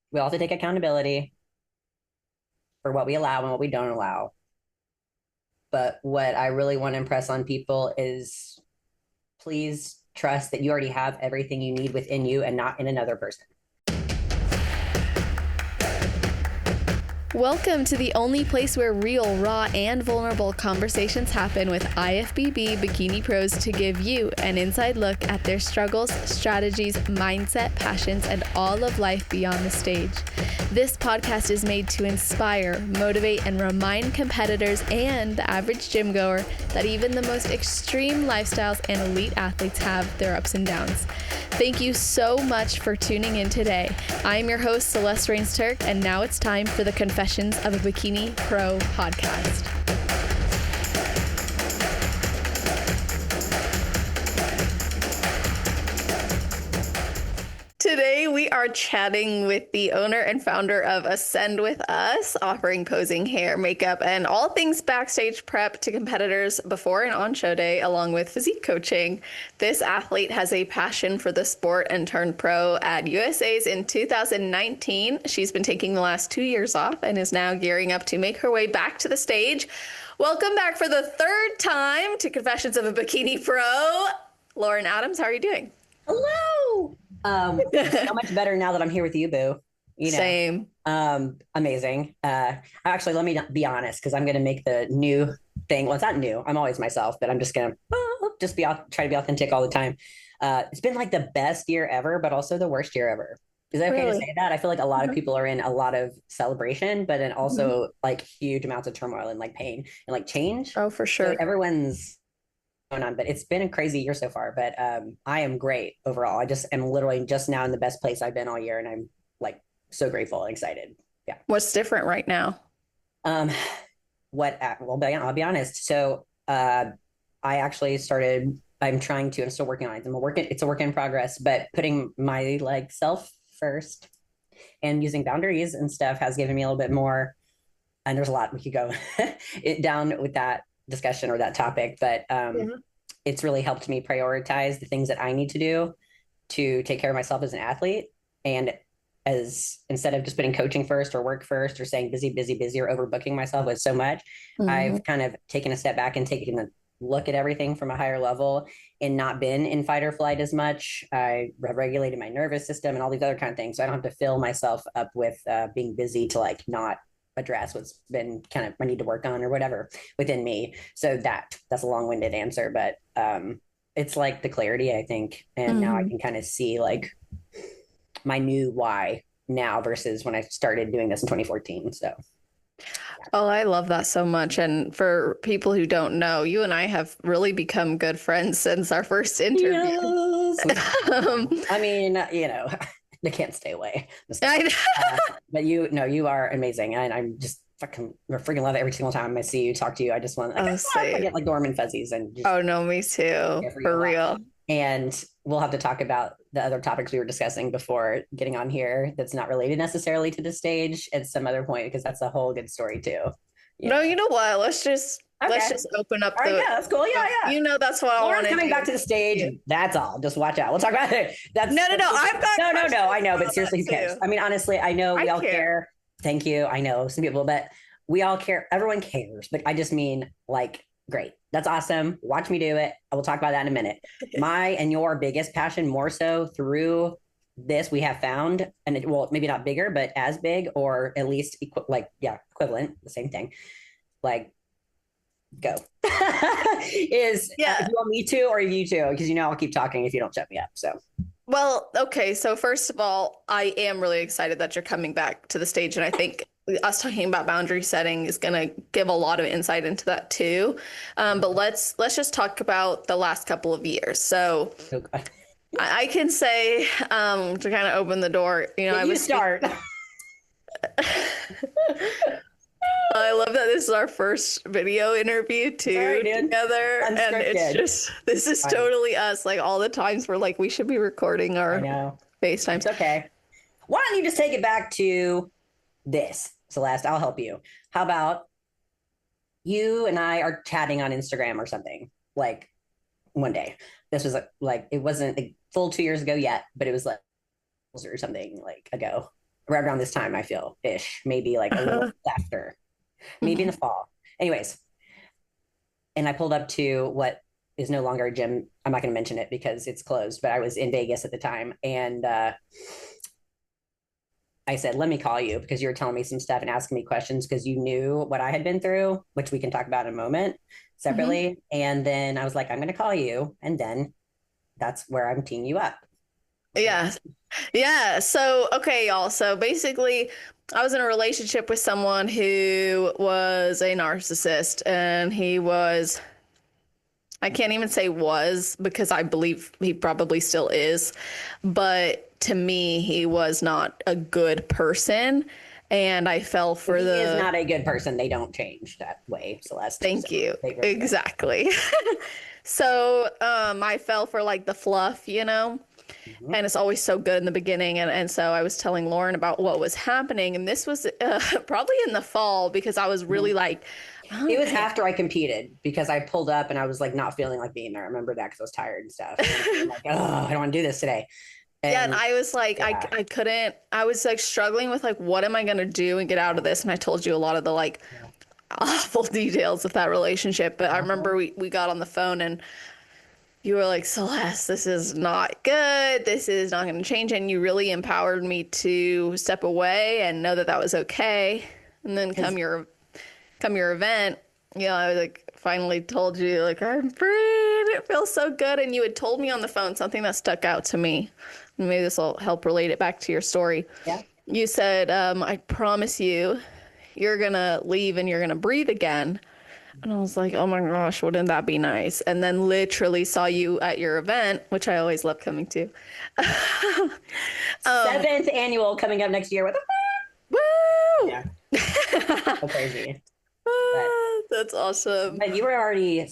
We also take accountability for what we allow and what we don't allow. But what I really want to impress on people is please trust that you already have everything you need within you and not in another person. Welcome to the only place where real, raw, and vulnerable conversations happen with IFBB Bikini Pros to give you an inside look at their struggles, strategies, mindset, passions, and all of life beyond the stage. This podcast is made to inspire, motivate, and remind competitors and the average gym goer that even the most extreme lifestyles and elite athletes have their ups and downs. Thank you so much for tuning in today. I'm your host, Celeste Rains-Turk, and now it's time for the Confessions of a Bikini Pro podcast. Today, we are chatting with the owner and founder of Ascend With Us, offering posing, hair, makeup, and all things backstage prep to competitors before and on show day, along with physique coaching. This athlete has a passion for the sport and turned pro at USA's in 2019. She's been taking the last 2 years off and is now gearing up to make her way back to the stage. Welcome back for the third time to Confessions of a Bikini Pro. Lauren Adams, how are you doing? Hello. So much better now that I'm here with you, boo. Same. Amazing. Actually, let me be honest, because I'm going to make the new thing. Well, it's not new. I'm always myself, but I'm just going to try to be authentic all the time. It's been like the best year ever, but also the worst year ever. Is that okay to say that? I feel like a lot of people are in a lot of celebration, but then also like huge amounts of turmoil and like pain and like change. Oh, for sure. So everyone's going on, but it's been a crazy year so far. But I am great overall. I just am literally just now in the best place I've been all year, and I'm like so grateful and excited. Yeah. What's different right now? Well, I'll be honest. So I actually started. I'm still working on it. It's a work in progress, but putting my like self first and using boundaries and stuff has given me a little bit more. And there's a lot we could go down with that discussion or that topic, but it's really helped me prioritize the things that I need to do to take care of myself as an athlete. And as instead of just putting coaching first or work first or saying busy, busy, busy or overbooking myself with so much, I've kind of taken a step back and taken a look at everything from a higher level and not been in fight or flight as much. I regulated my nervous system and all these other kind of things. So I don't have to fill myself up with being busy to like not address what's been kind of I need to work on or whatever within me. So that's a long-winded answer, but it's like the clarity, I think. And now I can kind of see like my new why now versus when I started doing this in 2014. So Oh, I love that so much. And for people who don't know, you and I have really become good friends since our first interview. Yes. I mean, they can't stay away. But you are amazing. And I'm just freaking love it every single time I see you, talk to you. I just want I get like warm and fuzzies and just, oh no, me too. For real. And we'll have to talk about the other topics we were discussing before getting on here that's not related necessarily to the stage at some other point, because that's a whole good story too. No, you know what? Let's just open up yeah, that's cool. Yeah. That's what I want to coming back to the stage. Yeah. That's all. Just watch out. We'll talk about it. No. I've got no. I know, but seriously, who cares? I mean, honestly, I know we all care. Thank you. I know some people, but we all care. Everyone cares. But I just mean like, great. That's awesome. Watch me do it. I will talk about that in a minute. My and your biggest passion, more so through this, we have found, and maybe not bigger, but as big or at least equivalent, the same thing. Like, go is you want me to or you too? Because I'll keep talking if you don't shut me up. So. Well, okay. So first of all, I am really excited that you're coming back to the stage, and I think us talking about boundary setting is going to give a lot of insight into that too. But let's just talk about the last couple of years. So I can say to kind of open the door, I would start. I love that this is our first video interview too together. And this is totally us. Like all the times we're like, we should be recording our FaceTime. It's okay. Why don't you just take it back to this, Celeste? I'll help you. How about you and I are chatting on Instagram or something like one day? This was like it wasn't a full 2 years ago yet, but it was like or something like ago. right around this time, I feel ish, maybe like a little after, maybe in the fall. Anyways, and I pulled up to what is no longer a gym. I'm not going to mention it because it's closed, but I was in Vegas at the time. And I said, let me call you because you were telling me some stuff and asking me questions because you knew what I had been through, which we can talk about in a moment separately. Mm-hmm. And then I was like, I'm going to call you. And then that's where I'm teeing you up. Yeah. Yeah. So, okay, y'all. So basically, I was in a relationship with someone who was a narcissist, and he was, I can't even say was because I believe he probably still is. But to me, he was not a good person. And I fell for he is not a good person. They don't change that way, Celeste. Thank so you. Exactly. So I fell for like the fluff, you know? Mm-hmm. And it's always so good in the beginning. And so I was telling Lauren about what was happening. And this was probably in the fall because I was really like, it was after I competed because I pulled up and I was like not feeling like being there. I remember that because I was tired and stuff. And I'm like, oh, I don't want to do this today. And I was like, yeah. I couldn't, I was like struggling with like, what am I going to do and get out of this? And I told you a lot of the like awful details of that relationship. But I remember we got on the phone and you were like, Celeste, this is not good. This is not going to change. And you really empowered me to step away and know that that was okay. And then come your event, you know, I was like, finally told you, like, I'm free. It feels so good. And you had told me on the phone something that stuck out to me. Maybe this will help relate it back to your story. Yeah. You said, I promise you, you're going to leave and you're going to breathe again. And I was like, oh my gosh, wouldn't that be nice? And then literally saw you at your event, which I always love coming to. 7th annual coming up next year. With woo! Yeah. So crazy. But, that's awesome. But you were already.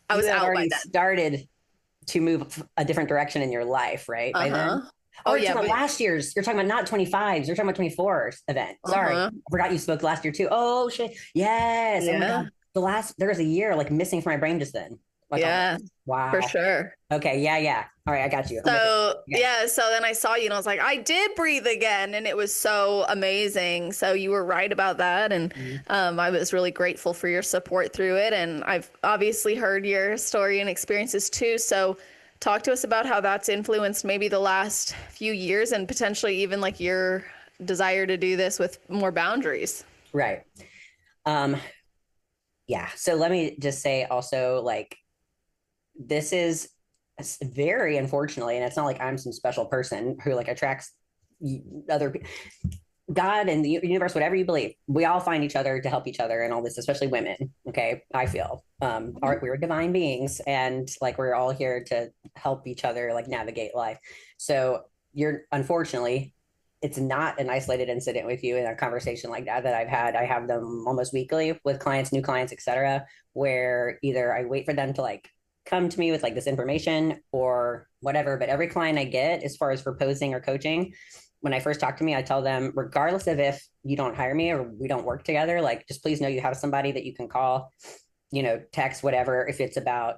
I was out already by then. Started to move a different direction in your life, right? By then. Oh, yeah. Last year's. You're talking about not 25s. You're talking about 24's event. Sorry, I forgot you spoke last year too. Oh shit! Yes. Yeah. Oh my God. There was a year like missing from my brain just then. Like, yeah. Wow. For sure. Okay. Yeah. All right. I got you. So yeah. So then I saw you and I was like, I did breathe again, and it was so amazing. So you were right about that, and I was really grateful for your support through it. And I've obviously heard your story and experiences too. So talk to us about how that's influenced maybe the last few years and potentially even like your desire to do this with more boundaries. Right. Yeah. So let me just say also, like, this is very unfortunately, and it's not like I'm some special person who like attracts other people. God and the universe, whatever you believe, we all find each other to help each other and all this, especially women. Okay. I feel we're divine beings and like we're all here to help each other like navigate life. So unfortunately, it's not an isolated incident with you in a conversation like that I've had. I have them almost weekly with clients, new clients, etc., where either I wait for them to like come to me with like this information or whatever. But every client I get, as far as proposing or coaching, when I first talk to me, I tell them, regardless of if you don't hire me or we don't work together, like just please know you have somebody that you can call, you know, text, whatever. If it's about,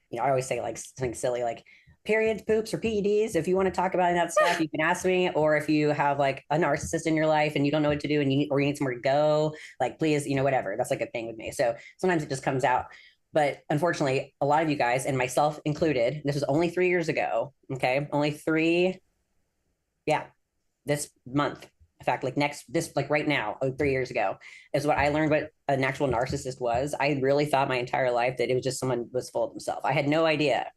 you know, I always say like something silly, like periods, poops, or PEDs. If you want to talk about that stuff, you can ask me. Or if you have like a narcissist in your life and you don't know what to do and you need somewhere to go, like please, you know, whatever. That's like a thing with me. So sometimes it just comes out. But unfortunately, a lot of you guys, and myself included, this was only 3 years ago. Okay. Only 3. Yeah. This month, in fact, like right now, 3 years ago, is what I learned what an actual narcissist was. I really thought my entire life that it was just someone was full of themselves. I had no idea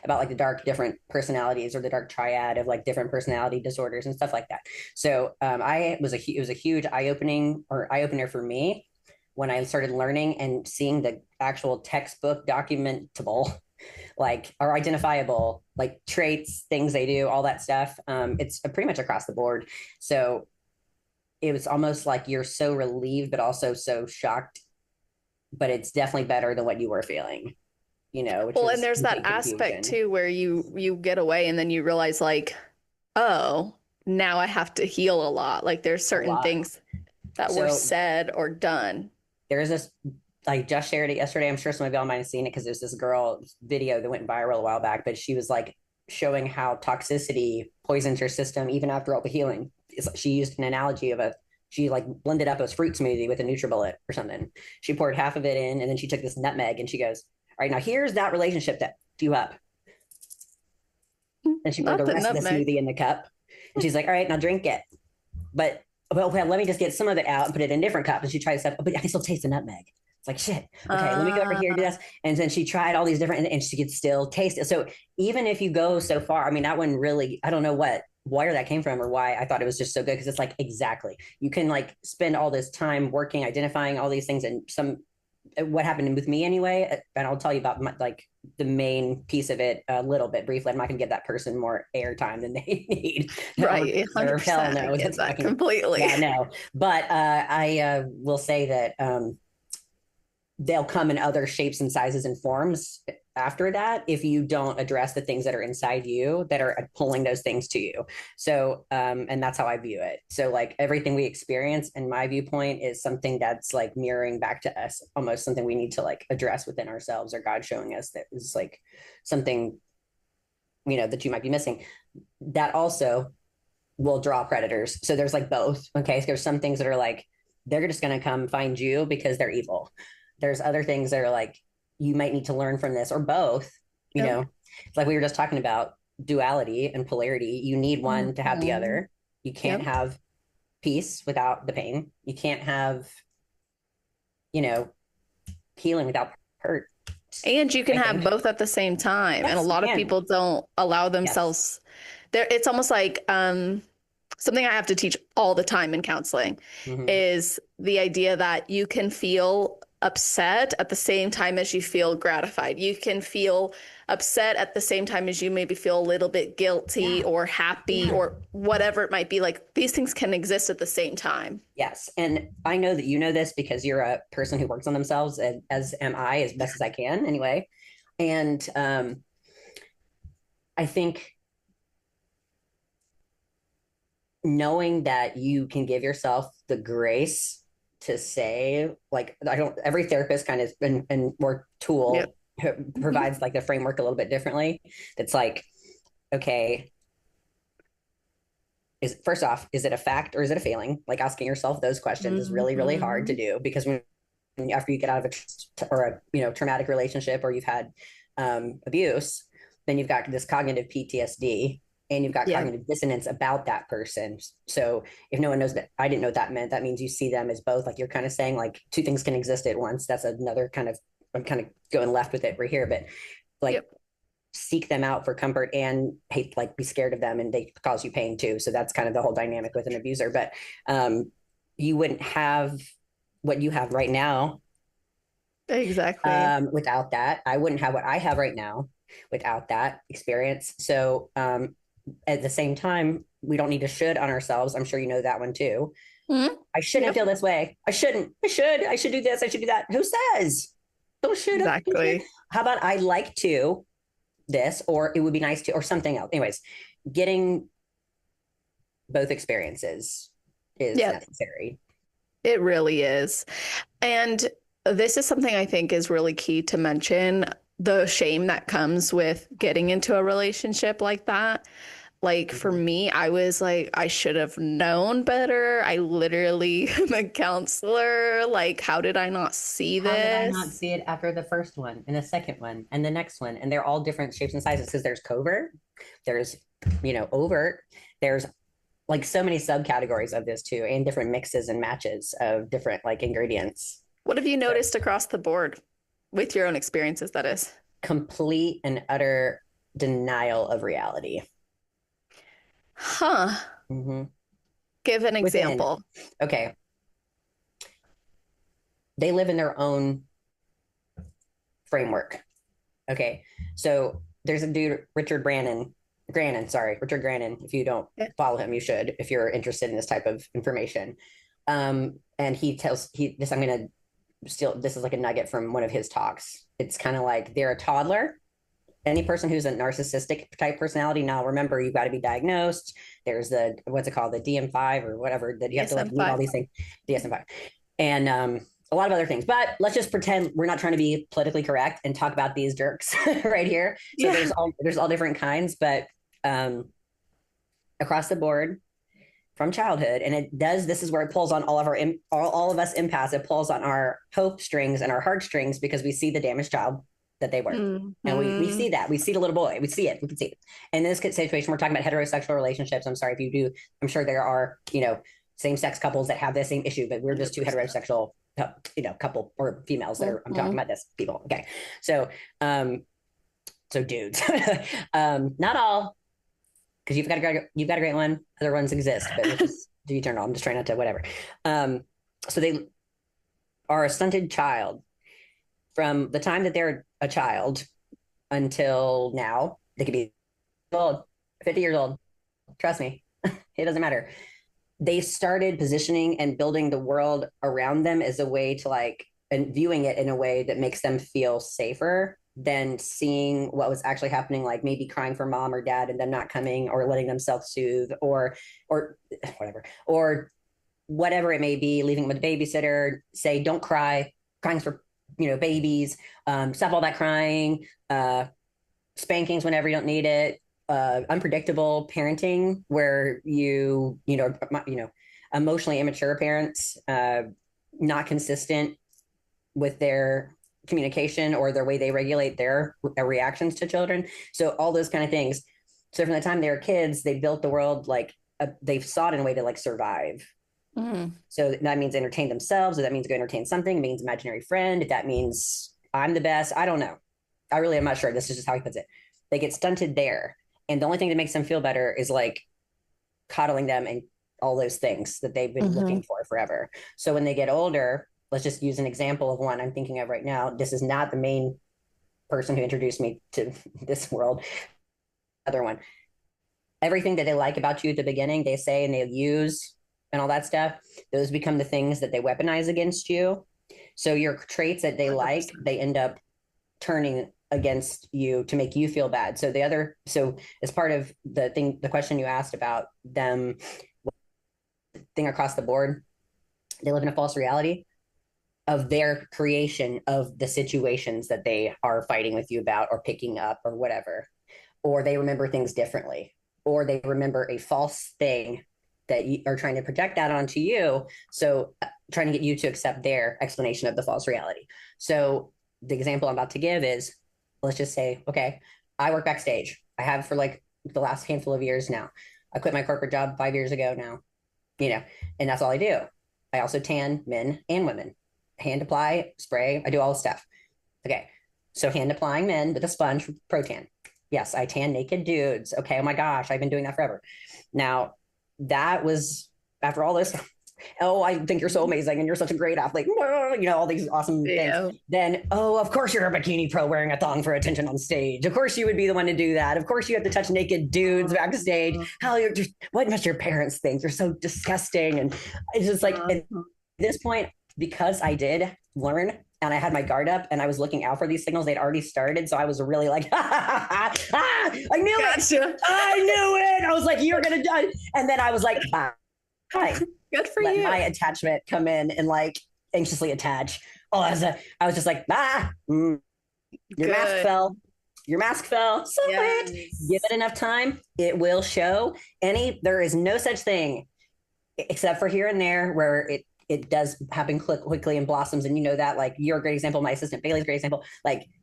about like the dark different personalities or the dark triad of like different personality disorders and stuff like that. So it was a huge eye-opener for me when I started learning and seeing the actual textbook documentable like are identifiable, like traits, things they do, all that stuff. It's pretty much across the board. So it was almost like you're so relieved, but also so shocked, but it's definitely better than what you were feeling, you know? Well, and there's that aspect too, where you get away and then you realize like, oh, now I have to heal a lot. Like there's certain things that were said or done. There's this, I just shared it yesterday. I'm sure some of y'all might have seen it because there's this girl video that went viral a while back, but she was like showing how toxicity poisons your system even after all the healing she used an analogy of she like blended up a fruit smoothie with a NutriBullet or something. She poured half of it in, and then she took this nutmeg and she goes, all right, now here's that relationship that you up. And she poured Not the the rest of the nutmeg. smoothie in the cup. And she's like, all right, now drink it. But well, let me just get some of it out and put it in a different cup. And she tried stuff, but I can still taste the nutmeg. It's like, shit. Okay, let me go over here and do this. And then she tried all these different, and she could still taste it. So even if you go so far, I mean, that one really, I don't know where that came from or why I thought it was just so good. Because it's like, exactly. You can like spend all this time working, identifying all these things, and what happened with me anyway. And I'll tell you about like the main piece of it a little bit briefly. I'm not going to give that person more airtime than they need. Right. 100%. Hell no. I get that completely. Yeah, no. But I will say that they'll come in other shapes and sizes and forms after that if you don't address the things that are inside you that are pulling those things to you. So and that's how I view it. So like everything we experience, in my viewpoint, is something that's like mirroring back to us, almost something we need to like address within ourselves, or God showing us that is like something, that you might be missing. That also will draw predators. So there's like both. Okay, so there's some things that are like they're just going to come find you because they're evil. There's other things that are like, you might need to learn from this, or both. It's like we were just talking about duality and polarity. You need one to have the other. You can't have peace without the pain. You can't have, healing without hurt. And you can have both at the same time. Yes, and a lot of people don't allow themselves there. It's almost like something I have to teach all the time in counseling is the idea that you can feel upset at the same time as you feel gratified. You can feel upset at the same time as you maybe feel a little bit guilty or happy or whatever it might be. Like these things can exist at the same time. Yes. And I know that you know this because you're a person who works on themselves, as am I, as best as I can anyway. And I think knowing that you can give yourself the grace to say, like, every therapist kind of and more tool provides like the framework a little bit differently. It's like, okay, first off, is it a fact or is it a feeling? Like asking yourself those questions is really, really hard to do, because after you get out of a traumatic relationship, or you've had abuse, then you've got this cognitive PTSD. And you've got cognitive dissonance about that person. So if no one knows that, I didn't know what that meant. That means you see them as both. Like you're kind of saying like two things can exist at once. That's another kind of, I'm kind of going left with it right here, but like seek them out for comfort and hate, like be scared of them, and they cause you pain too. So that's kind of the whole dynamic with an abuser. But you wouldn't have what you have right now. Exactly. Without that. I wouldn't have what I have right now without that experience. So at the same time, we don't need to should on ourselves. I'm sure you know that one too. I shouldn't feel this way. I shouldn't. I should do this. I should do that. Who says? Don't should. Exactly. How about I like to this, or it would be nice to, or something else. Anyways, getting both experiences is necessary. It really is. And this is something I think is really key to mention, the shame that comes with getting into a relationship like that. Like for me, I was like, I should have known better. I literally am a counselor. Like, how did I not see this? How did I not see it after the first one and the second one and the next one? And they're all different shapes and sizes, because there's covert, there's, overt, there's like so many subcategories of this too, and different mixes and matches of different like ingredients. What have you noticed across the board with your own experiences, that is? Complete and utter denial of reality. Huh. Give an example. Okay. They live in their own framework. Okay. So there's a dude, Richard Grannon. If you don't follow him, you should, if you're interested in this type of information. And he tells, this is like a nugget from one of his talks. It's kind of like they're a toddler. Any person who's a narcissistic type personality, now remember, you've got to be diagnosed. There's the, what's it called? The DSM-5 or whatever, that you have to like meet all these things, DSM-5. And a lot of other things, but let's just pretend we're not trying to be politically correct and talk about these jerks right here. So there's all different kinds, but across the board, from childhood. And this is where it pulls on all of all of us empaths. It pulls on our hope strings and our heartstrings because we see the damaged child that they were. Mm-hmm. And we see that. We see the little boy. We see it. We can see it. And in this situation, we're talking about heterosexual relationships. I'm sorry if you do. I'm sure there are, same-sex couples that have the same issue, but we're just two heterosexual, couple or females that are, I'm talking about this people. Okay. So dudes, not all, because you've got a great one. Other ones exist, but just do eternal. I'm just trying not to, whatever. So they are a stunted child from the time that they're a child until now. They could be old, 50 years old. Trust me, it doesn't matter. They started positioning and building the world around them as a way to and viewing it in a way that makes them feel safer than seeing what was actually happening, like maybe crying for mom or dad and them not coming, or letting them self-soothe, or whatever, or whatever it may be, leaving with a babysitter, say, don't cry, crying's for, babies, stop all that crying, spankings whenever you don't need it, unpredictable parenting where emotionally immature parents, not consistent with their communication or their way they regulate their reactions to children. So all those kind of things. So from the time they were kids, they built the world they saw it in a way to survive. Mm-hmm. So that means entertain themselves, or that means go entertain something. It means imaginary friend. If that means I'm the best, I don't know. I really am not sure. This is just how he puts it. They get stunted there. And the only thing that makes them feel better is coddling them and all those things that they've been looking for forever. So when they get older, let's just use an example of one I'm thinking of right now. This is not the main person who introduced me to this world. Other one. Everything that they like about you at the beginning, they say and they use and all that stuff, those become the things that they weaponize against you. So your traits that they 100%. Like, they end up turning against you to make you feel bad. So as part of the question you asked about them thing across the board, they live in a false reality of their creation of the situations that they are fighting with you about or picking up or whatever, or they remember things differently, or they remember a false thing that you are trying to project that onto you. So trying to get you to accept their explanation of the false reality. So the example I'm about to give is, let's just say, okay, I work backstage. I have for the last handful of years now. I quit my corporate job 5 years ago now, and that's all I do. I also tan men and women, hand apply, spray. I do all the stuff. Okay. So hand applying men with a sponge, pro tan. Yes, I tan naked dudes. Okay. Oh my gosh. I've been doing that forever. Now that was after all this. Oh, I think you're so amazing and you're such a great athlete. All these awesome things. Then, of course you're a bikini pro wearing a thong for attention on stage. Of course you would be the one to do that. Of course you have to touch naked dudes backstage. What must your parents think? You're so disgusting. And it's just at this point, because I did learn and I had my guard up and I was looking out for these signals, they'd already started. So I was really I knew it. I knew it. I was like, you're going to die. And then I was like, hi. Good for Let you. my attachment come in and anxiously attach. I was just like, your mask fell. Your mask fell. So yes. Give it enough time. It will show. There is no such thing except for here and there where it does happen quickly and blossoms. And that, you're a great example. My assistant Bailey's a great example.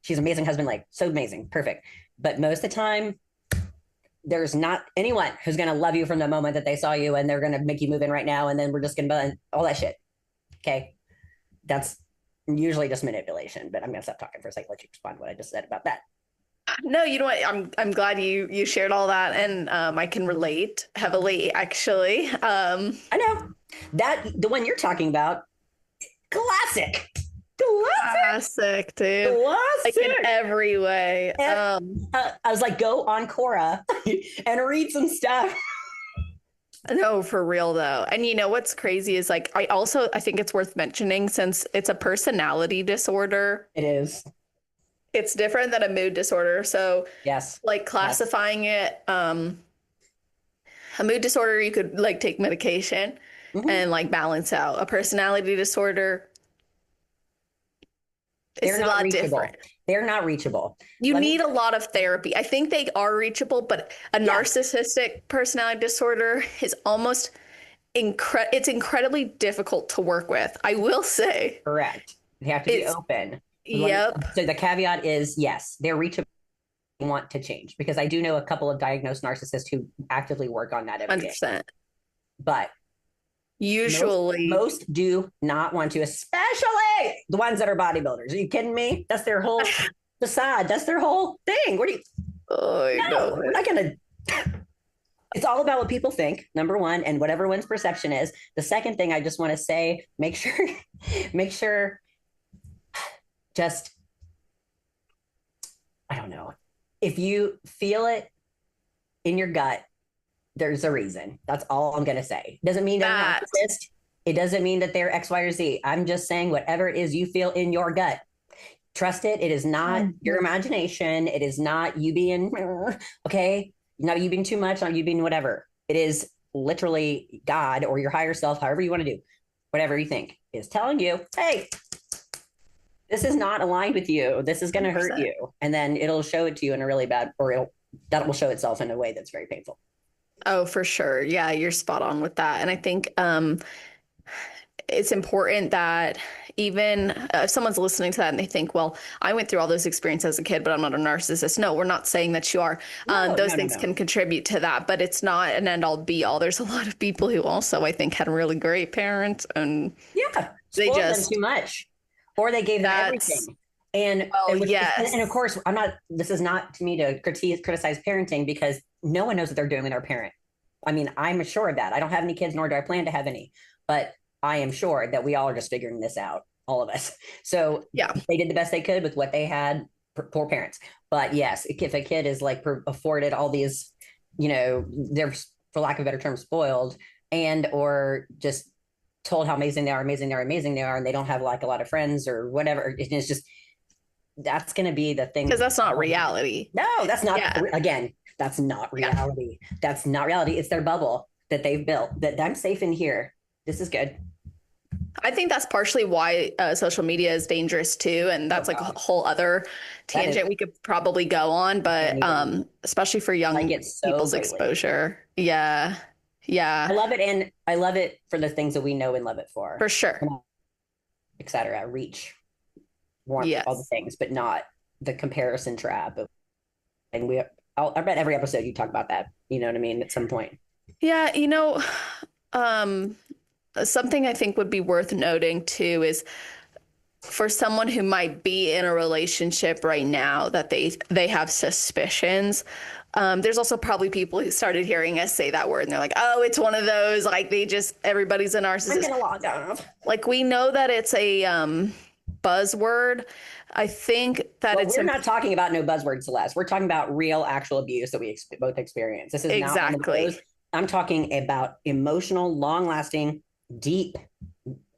She's an amazing husband, so amazing. Perfect. But most of the time, there's not anyone who's going to love you from the moment that they saw you and they're going to make you move in right now. And then we're just going to all that shit. Okay. That's usually just manipulation, but I'm going to stop talking for a second. Let you respond to what I just said about that. No, you know what? I'm glad you shared all that. And I can relate heavily, actually. I know that the one you're talking about, classic, dude. Classic. In every way. I was like, go on Quora and read some stuff. No, for real though. And what's crazy is I think it's worth mentioning, since it's a personality disorder. It is. It's different than a mood disorder. So yes, classifying it, a mood disorder, you could take medication and balance out. A personality disorder, it's a lot different. They're not reachable. You need a lot of therapy. I think they are reachable, but a narcissistic personality disorder is almost it's incredibly difficult to work with. I will say. Correct. They have to be open. Yep. So the caveat is, yes, they're reachable, want to change, because I do know a couple of diagnosed narcissists who actively work on that every 100%. day. But usually most do not want to, especially the ones that are bodybuilders. Are you kidding me? That's their whole facade. That's their whole thing. What do you? No, we're not gonna. It's all about what people think, number one, and what everyone's perception is. The second thing I just want to say, make sure, just, I don't know. If you feel it in your gut, there's a reason. That's all I'm going to say. Doesn't mean they're not narcissist. It doesn't mean that they're X, Y, or Z. I'm just saying whatever it is you feel in your gut. Trust it. It is not your imagination. It is not you being, okay? Not you being too much, not you being whatever. It is literally God or your higher self, however you want to do, whatever you think, is telling you, hey, this is not aligned with you. This is going to hurt you. And then it'll show it to you in a really bad, or that will show itself in a way that's very painful. Oh, for sure. Yeah, you're spot on with that. And I think it's important that even if someone's listening to that and they think, well, I went through all those experiences as a kid, but I'm not a narcissist. No, we're not saying that you are. Those things can contribute to that, but it's not an end all be all. There's a lot of people who also, I think, had really great parents and they just them too much, or they gave them everything. And and of course, this is not to me to criticize parenting, because no one knows what they're doing with their parent. I mean, I'm sure of that. I don't have any kids, nor do I plan to have any, but I am sure that we all are just figuring this out, all of us. So they did the best they could with what they had, poor parents. But yes, if a kid is like afforded all these, they're, for lack of a better term, spoiled, and or just told how amazing they are, and they don't have like a lot of friends or whatever. It's just, that's going to be the thing. Because that's not reality. No, that's not. Again, that's not reality. That's not reality. It's their bubble that they've built, that I'm safe in here. This is good. I think that's partially why social media is dangerous too. And that's like a whole other tangent we could probably go on, but especially for young people's exposure. Yeah. Yeah. I love it. And I love it for the things that we know and love it for. For sure. Et cetera. Reach. Warmth, all the things, but not the comparison trap. And I bet every episode you talk about that, you know what I mean, at some point. Yeah. Something I think would be worth noting too is for someone who might be in a relationship right now that they have suspicions. There's also probably people who started hearing us say that word and they're like, oh, it's one of those, like everybody's a narcissist. I'm gonna log off. Like, we know that it's a buzzword. I think that we're not talking about no buzzword, Celeste. We're talking about real, actual abuse that we both experience. This is exactly. Not I'm talking about emotional, long-lasting, deep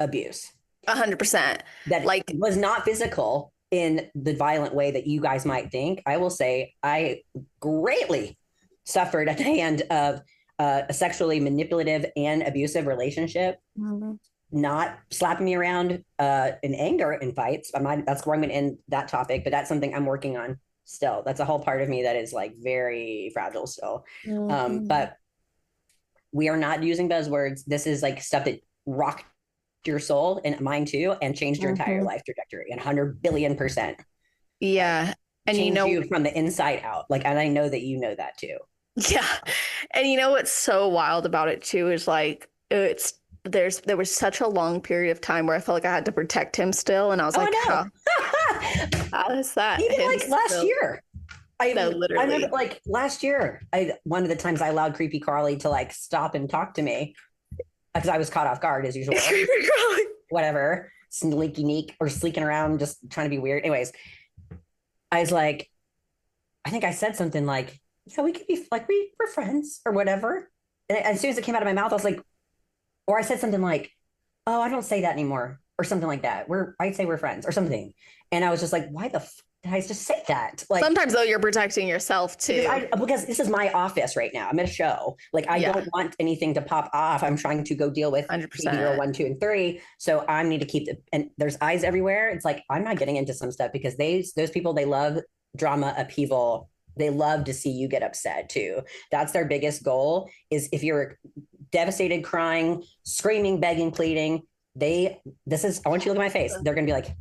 abuse. 100%. That was not physical in the violent way that you guys might think. I will say I greatly suffered at the hand of a sexually manipulative and abusive relationship. Mm-hmm. Not slapping me around in anger in fights. That's where I'm going to end that topic, but that's something I'm working on still. That's a whole part of me that is like very fragile still. Mm-hmm. But we are not using buzzwords. This is like stuff that rocked your soul and mine too, and changed your entire life trajectory, and 100 billion%. Yeah. And changed you from the inside out. Like, and I know that you know that too. Yeah. And what's so wild about it too is like, there was such a long period of time where I felt like I had to protect him still. And I was how is that? Even like last year. Literally. I remember like last year, one of the times I allowed Creepy Carly to like stop and talk to me because I was caught off guard as usual. Creepy Carly. Whatever. Sleeking around, just trying to be weird. Anyways, I was like, I think I said something like, yeah, we could be like, we're friends or whatever. And as soon as it came out of my mouth, I was like, or I said something like, oh, I don't say that anymore, or something like that. I'd say we're friends or something. And I was just like, why the did I just say that? Like, sometimes though, you're protecting yourself too. Because this is my office right now. I'm at a show. Like, I don't want anything to pop off. I'm trying to go deal with 100%. 1, 2, and 3. So I need to keep and there's eyes everywhere. It's like, I'm not getting into some stuff because those people, they love drama, upheaval. They love to see you get upset too. That's their biggest goal, is if you're devastated, crying, screaming, begging, pleading. I want you to look at my face. They're going to be like,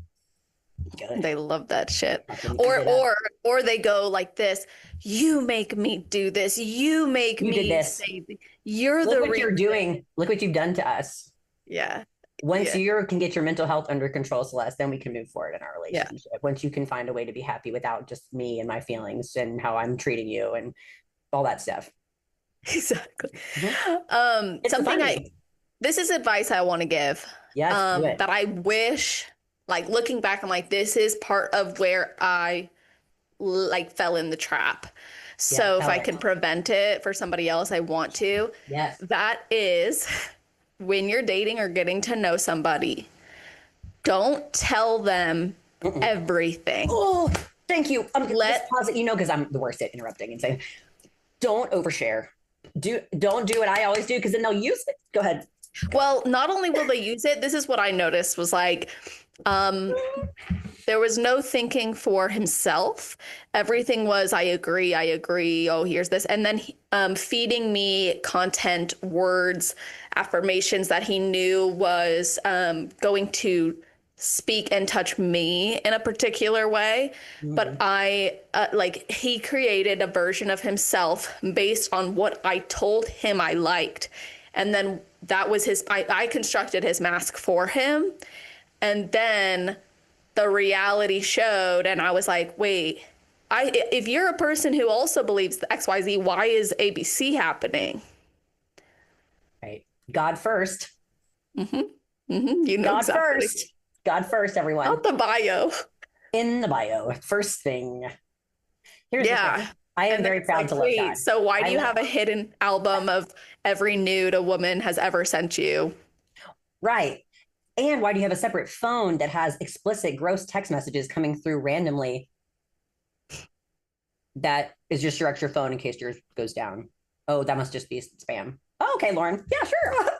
good. They love that shit. Or they go like this, you make me do this. You make me did this. Say, you're look the what you're doing. Look what you've done to us. Yeah. Once you can get your mental health under control, Celeste, then we can move forward in our relationship. Yeah. Once you can find a way to be happy without just me and my feelings and how I'm treating you and all that stuff. Exactly. Mm-hmm. This is advice I want to give. Yes, that I wish, like looking back, I'm like, this is part of where I like fell in the trap. So if I can prevent it for somebody else, I want to. Yes. That is, when you're dating or getting to know somebody, don't tell them everything. Oh, thank you. Let's pause it, because I'm the worst at interrupting and saying, don't overshare. Don't do what I always do, because then they'll use it. Go ahead. Well, not only will they use it, this is what I noticed was like, there was no thinking for himself. Everything was, I agree. Oh, here's this. And then feeding me content, words, affirmations that he knew was going to speak and touch me in a particular way. Mm-hmm. But he created a version of himself based on what I told him I liked. And then that was I constructed his mask for him. And then the reality showed, and I was like, wait, if you're a person who also believes the XYZ, why is ABC happening? Right. God first. Mm-hmm. Mm-hmm. God exactly. First. God first, everyone. Not the bio. In the bio. First thing. Here's the thing. I am very proud to love God. So why do you have a hidden album of every nude a woman has ever sent you? Right. And why do you have a separate phone that has explicit, gross text messages coming through randomly? That is just your extra phone in case yours goes down. Oh, that must just be spam. Oh, okay, Lauren. Yeah, sure.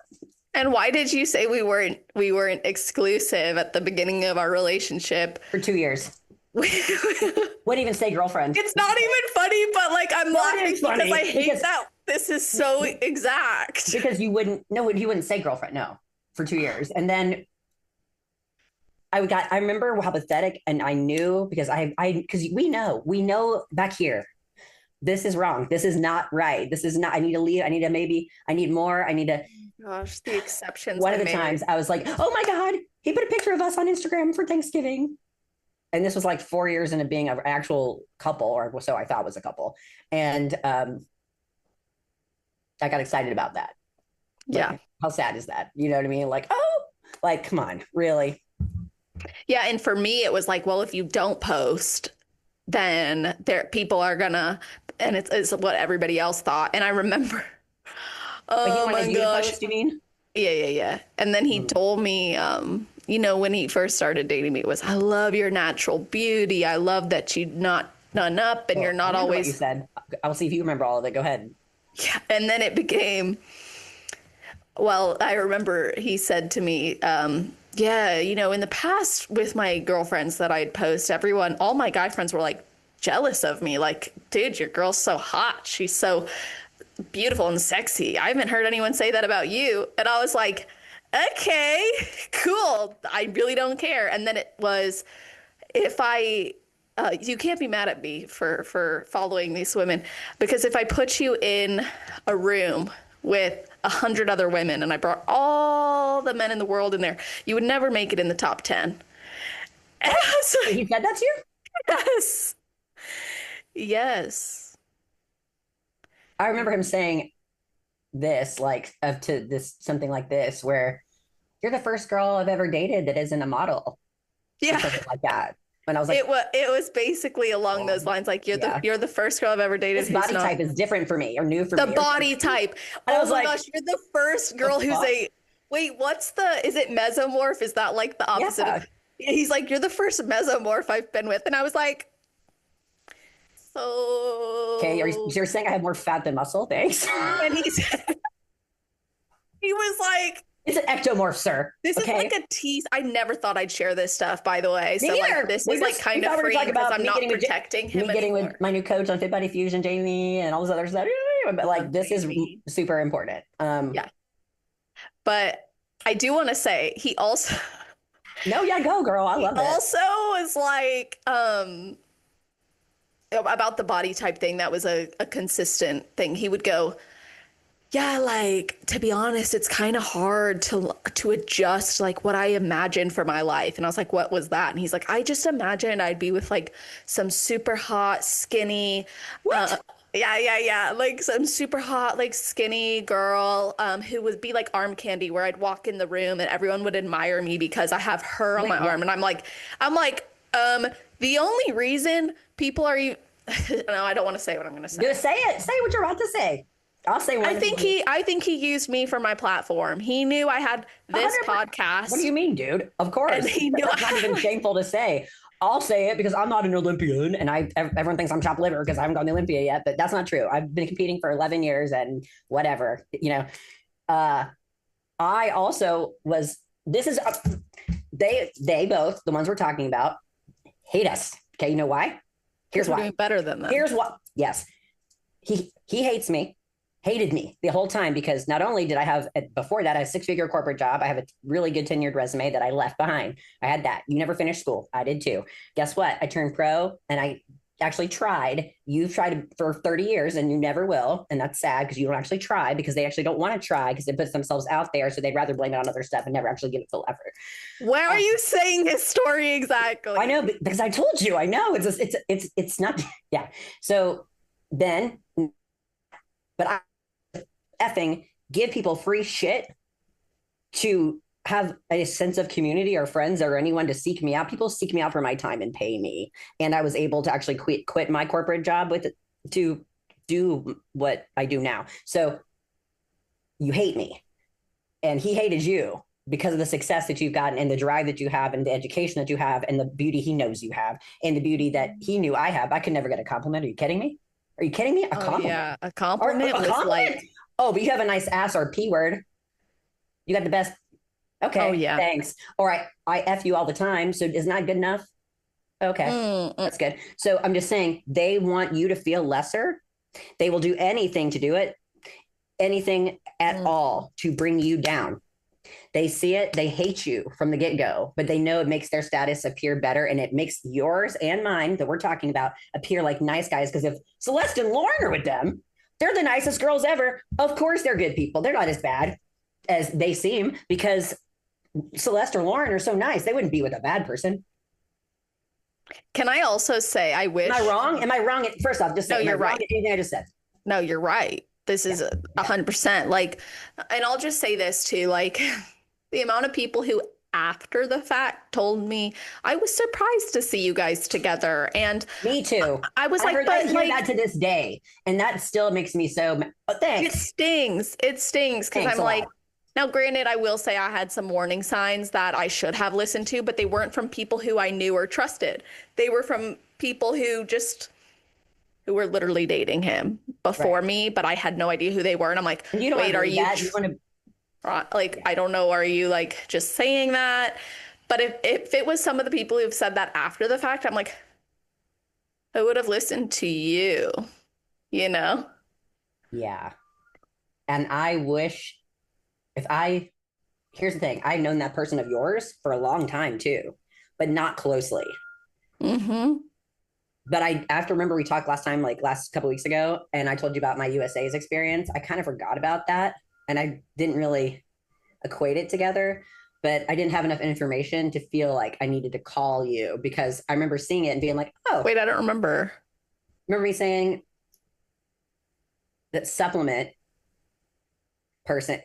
And why did you say we weren't exclusive at the beginning of our relationship? For 2 years. Wouldn't even say girlfriend. It's not even funny, but like I'm laughing because I hate that. This is so exact. Because you wouldn't say girlfriend, no, for 2 years. And then I remember how pathetic, and I knew because because we know back here, this is wrong. This is not right. This is not, I need to leave. I need more. Gosh, the exceptions. One of the times I was like, oh my God, he put a picture of us on Instagram for Thanksgiving. And this was like 4 years into being an actual couple, or so I thought was a couple. And I got excited about that. Yeah. How sad is that? You know what I mean? Like, oh, like, come on, really? Yeah. And for me, it was like, well, if you don't post, then people are gonna, and it's what everybody else thought. And I remember, oh my gosh. Post, you mean? Yeah. And then he told me, when he first started dating me, it was, I love your natural beauty. I love that you're not done up and you're not always. What you said. I'll see if you remember all of it. Go ahead. Yeah. And then it became, well, I remember he said to me, in the past with my girlfriends that I'd post, all my guy friends were like jealous of me. Like, dude, your girl's so hot. She's so beautiful and sexy. I haven't heard anyone say that about you. And I was like, okay, cool. I really don't care. And then it was, you can't be mad at me for following these women, because if I put you in a room with 100 other women and I brought all the men in the world in there, you would never make it in the top 10. He said that to you? Yes. Yes. I remember him saying this, something like this, where you're the first girl I've ever dated that isn't a model. Yeah. Something like that. And I was like, it was basically along those lines. Like you're the first girl I've ever dated. This body type is different for me, or new for me. The body type. Oh my gosh, you're the first girl who's is it mesomorph? Is that like the opposite? Yeah. He's like, you're the first mesomorph I've been with. And I was like, so. Okay, you're saying I have more fat than muscle? Thanks. And he was like, it's an ectomorph, sir. This is like a tease. I never thought I'd share this stuff, by the way. Me neither. This is like kind of free because I'm not protecting him. Me getting with my new coach on Fit Body Fusion, Jamie, and all this other stuff. But like, this is super important. Yeah. But I do want to say he also No, yeah, go girl. I love it. also is like about the body type thing. That was a consistent thing. He would go, yeah, like to be honest, it's kind of hard to adjust like what I imagined for my life. And I was like, what was that? And he's like, I just imagined I'd be with like some super hot, skinny, yeah, like some super hot, like skinny girl, who would be like arm candy, where I'd walk in the room and everyone would admire me because I have her on my arm. And the only reason people are no, I don't want to say what I'm going to say. Just say it. Say what you're about to say. I'll say one. I think he used me for my platform. He knew I had this 100%. Podcast. What do you mean, dude? Of course. And he knew it's not even shameful to say. I'll say it because I'm not an Olympian, and everyone thinks I'm chopped liver because I haven't gone to Olympia yet, but that's not true. I've been competing for 11 years and whatever, you know. I also was. This is they both, the ones we're talking about, hate us. Okay, you know why? Here's why. Doing better than them. Here's what. Yes, he hates me. Hated me the whole time because not only did I have, before that, a 6-figure corporate job, I have a really good tenured resume that I left behind. I had that. You never finished school. I did too. Guess what? I turned pro and I actually tried. You've tried for 30 years and you never will. And that's sad because you don't actually try, because they actually don't want to try because it puts themselves out there. So they'd rather blame it on other stuff and never actually give it full effort. Where are you saying his story exactly? I know, because I told you, I know it's not. Yeah. So then, but I effing give people free shit to have a sense of community or friends or anyone to seek me out. People seek me out for my time and pay me. And I was able to actually quit my corporate job to do what I do now. So you hate me and he hated you because of the success that you've gotten and the drive that you have and the education that you have and the beauty he knows you have and the beauty that he knew I have. I could never get a compliment. Are you kidding me? Are you kidding me? A compliment? Yeah, a compliment was like, oh, but you have a nice ass or P word. You got the best. Okay. Oh, yeah. Thanks. Or I F you all the time. So isn't that good enough? Okay. That's good. So I'm just saying they want you to feel lesser. They will do anything to do it. Anything at all to bring you down. They see it. They hate you from the get-go, but they know it makes their status appear better. And it makes yours and mine that we're talking about appear like nice guys. Because if Celeste and Lauren are with them, they're the nicest girls ever. Of course, they're good people. They're not as bad as they seem because Celeste or Lauren are so nice. They wouldn't be with a bad person. Can I also say, I wish. Am I wrong? Am I wrong? First off, just say, no, you're right. Anything I just said. No, you're right. This is 100%. Like, and I'll just say this too, like the amount of people who after the fact told me, I was surprised to see you guys together. And me too. I was like, but like that to this day. And that still makes me so, thanks. It stings. It stings. Cause I'm like, now granted, I will say I had some warning signs that I should have listened to, but they weren't from people who I knew or trusted. They were from people who were literally dating him before me, but I had no idea who they were. And I'm like, wait, are you, like, I don't know. Are you like just saying that? But if it was some of the people who've said that after the fact, I'm like, I would have listened to you, you know? Yeah. And I wish here's the thing. I've known that person of yours for a long time too, but not closely. Mm-hmm. But I have to remember we talked last couple weeks ago, and I told you about my USA's experience. I kind of forgot about that. And I didn't really equate it together, but I didn't have enough information to feel like I needed to call you because I remember seeing it and being like, oh. Wait, I don't remember. Remember me saying that supplement person,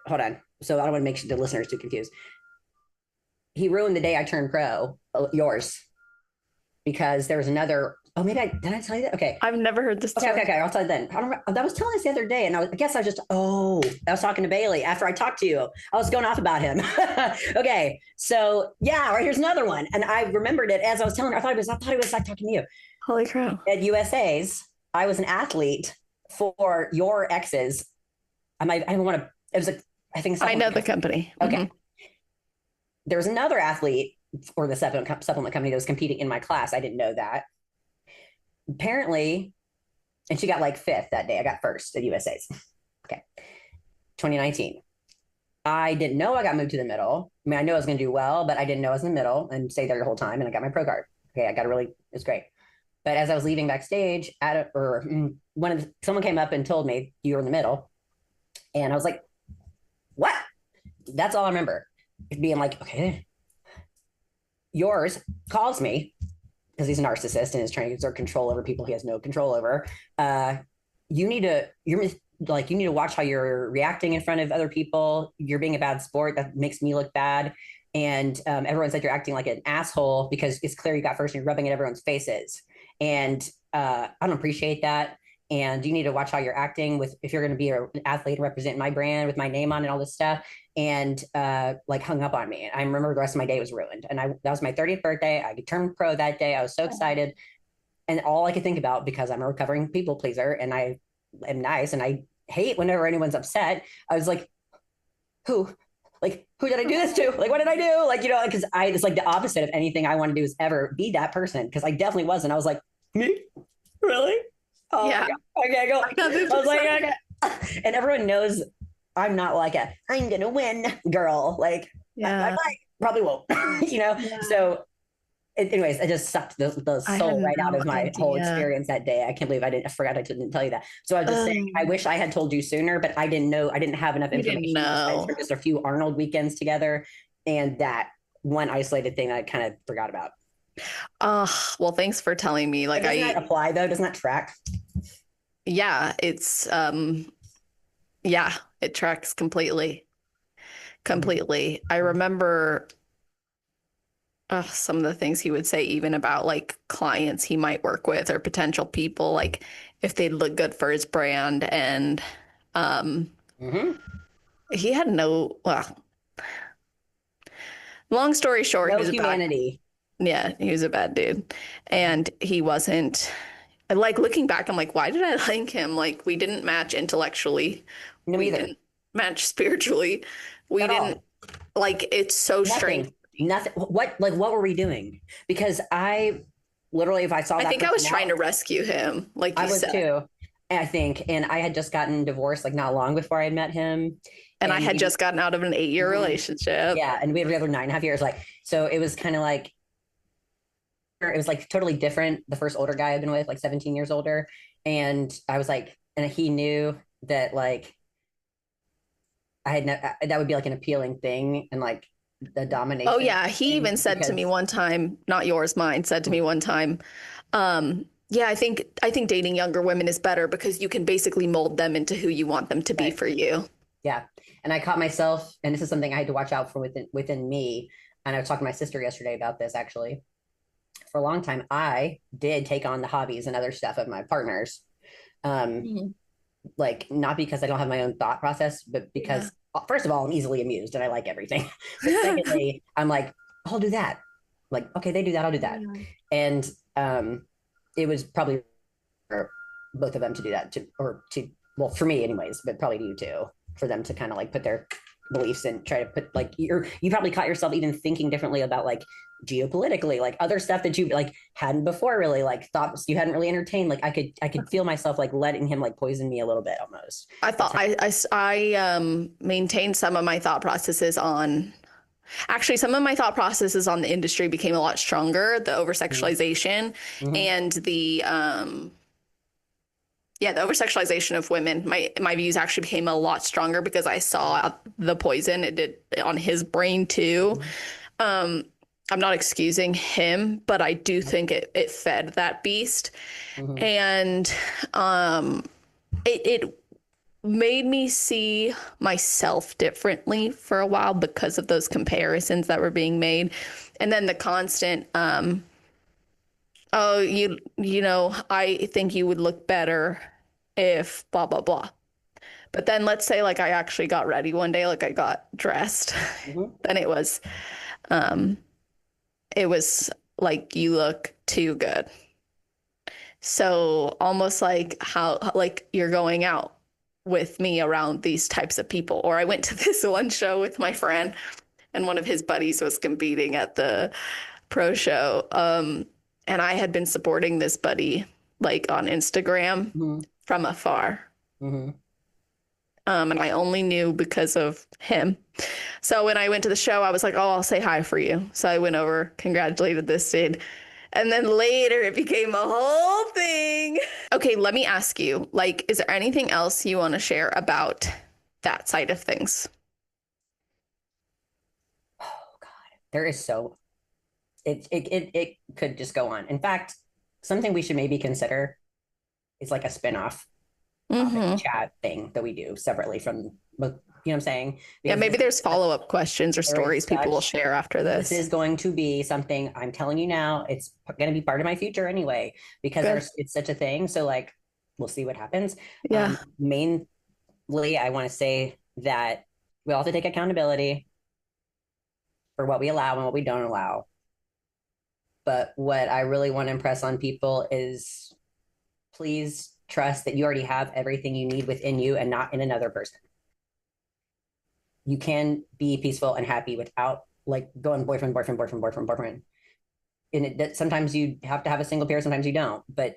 hold on. So I don't want to make the listeners too confused. He ruined the day I turned pro, yours, because there was another. Oh, maybe did I tell you that? Okay. I've never heard this. Okay. I'll tell you then. I was telling this the other day, and I was talking to Bailey after I talked to you. I was going off about him. Okay. So yeah, here's another one. And I remembered it as I was telling her. I thought it was like talking to you. Holy crap. At USA's, I was an athlete for your exes. I don't want to, it was like, I think. I know the company. Okay. Mm-hmm. There was another athlete for the supplement company that was competing in my class. I didn't know that. Apparently, and she got like 5th that day. I got 1st at USA's. Okay. 2019. I didn't know I got moved to the middle. I mean, I knew I was going to do well, but I didn't know I was in the middle and stay there the whole time. And I got my pro card. Okay, I got a really, it's great. But as I was leaving backstage, someone came up and told me you were in the middle, and I was like, "What?" That's all I remember. Being like, "Okay." Yours calls me because he's a narcissist and is trying to exert control over people he has no control over. You need to watch how you're reacting in front of other people. You're being a bad sport. That makes me look bad. And everyone said you're acting like an asshole because it's clear you got first and you're rubbing in everyone's faces. And I don't appreciate that. And you need to watch how you're acting with if you're going to be an athlete and represent my brand with my name on and all this stuff. And like hung up on me. I remember the rest of my day was ruined. And that was my 30th birthday. I turned pro that day. I was so excited. And all I could think about, because I'm a recovering people pleaser and I am nice and I hate whenever anyone's upset, I was like, who did I do this to? Like, what did I do? Like, because it's like the opposite of anything I want to do is ever be that person. Because I definitely wasn't. I was like, me? Really? Oh, yeah. Okay, go. I was like, and everyone knows I'm not like I'm going to win girl. Like, yeah. I might, probably won't, Yeah. So anyways, I just sucked the soul right out of my whole experience that day. I can't believe I forgot I didn't tell you that. So I was just saying, I wish I had told you sooner, but I didn't know. I didn't have enough information for just a few Arnold weekends together. And that one isolated thing I kind of forgot about. Well, thanks for telling me. Like, doesn't that apply though? Doesn't that track? Yeah, it's, yeah, it tracks completely. I remember some of the things he would say, even about like clients he might work with or potential people, like if they look good for his brand. And he had long story short, no humanity. He was a bad dude. And he wasn't, like, looking back, I'm like, why did I like him? Like, we didn't match intellectually. No, we didn't match spiritually. We didn't, like, it's so strange. Nothing. What were we doing? Because I literally, if I saw that, I think I was trying to rescue him. Like I was too, I think. And I had just gotten divorced, like not long before I met him. And I had just gotten out of an 8-year relationship. Yeah. And we had together 9.5 years. Like, so it was kind of like, it was like totally different. The first older guy I've been with, like 17 years older. And I was like, and he knew that like, that would be like an appealing thing. And like, the domination. Oh yeah, he even said to me one time, not yours, mine, said to me one time, yeah, I think dating younger women is better because you can basically mold them into who you want them to be for you. Yeah. And I caught myself, and this is something I had to watch out for within me. And I was talking to my sister yesterday about this actually. For a long time, I did take on the hobbies and other stuff of my partners. Like not because I don't have my own thought process, but because first of all, I'm easily amused and I like everything. But secondly, I'm like, I'll do that. Like, okay, they do that, I'll do that. And it was probably for both of them to do that, well, for me anyways, but probably to you too, for them to kind of like put their beliefs and try to put like you probably caught yourself even thinking differently about like geopolitically, like other stuff that you like hadn't before really like thoughts you hadn't really entertained. Like I could feel myself like letting him like poison me a little bit almost. I thought I maintained some of my thought processes on, actually some of my thought processes on the industry became a lot stronger, the over-sexualization and the over-sexualization of women. My views actually became a lot stronger because I saw the poison it did on his brain too. I'm not excusing him, but I do think it fed that beast. And it made me see myself differently for a while because of those comparisons that were being made. And then the constant, oh, you know, I think you would look better if blah, blah, blah. But then let's say like I actually got ready one day, like I got dressed, then it was like, you look too good. So almost like how, like you're going out with me around these types of people. Or I went to this one show with my friend and one of his buddies was competing at the pro show. And I had been supporting this buddy like on Instagram from afar. And I only knew because of him. So when I went to the show, I was like, oh, I'll say hi for you. So I went over, congratulated this dude. And then later it became a whole thing. Okay, let me ask you, like, is there anything else you want to share about that side of things? Oh God, there is so it could just go on. In fact, something we should maybe consider is like a spin-off topic Mm-hmm. chat thing that we do separately from, you know what I'm saying? Yeah, Because maybe there's follow-up questions or there is stories people will share after this this. is going to be something I'm telling you now. It's going to be part of my future anyway, because Good. it's such a thing. So like, we'll see what happens. Yeah. Mainly, I want to say that we all have to take accountability for what we allow and what we don't allow. But what I really want to impress on people is please trust that you already have everything you need within you and not in another person. You can be peaceful and happy without like going boyfriend. And that sometimes you have to have a single pair, sometimes you don't. But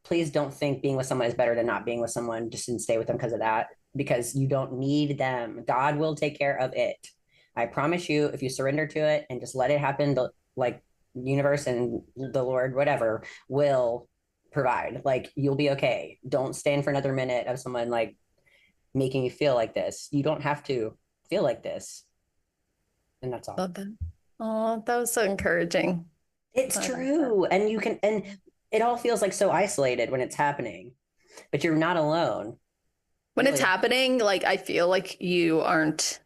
please don't think being with someone is better than not being with someone. Just didn't stay with them because of that, because you don't need them. God will take care of it. I promise you, if you surrender to it and just let it happen, like universe and the Lord, whatever, will provide. Like you'll be okay. Don't stand for another minute of someone like making you feel like this. You don't have to feel like this. And that's all. Love that. Oh, that was so encouraging. It's I like true. And you can, and it all feels like so isolated when it's happening, but you're not alone. When it's Really. happening, like I feel like you aren't,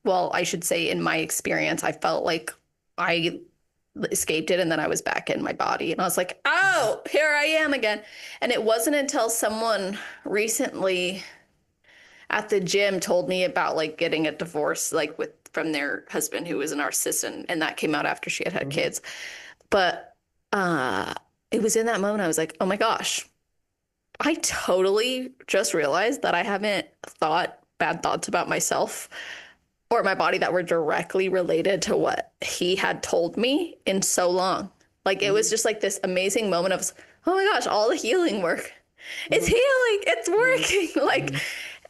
well, I should say in my experience, I felt like I escaped it and then I was back in my body and I was like, oh, here I am again. And it wasn't until someone recently at the gym told me about like getting a divorce, like with from their husband who was a narcissist, and that came out after she had had kids. But uh, it was in that moment I was like, oh my gosh, I totally just realized that I haven't thought bad thoughts about myself or my body that were directly related to what he had told me in so long. Like it was just like this amazing moment of, oh my gosh, all the healing work. It's healing. It's working. Like,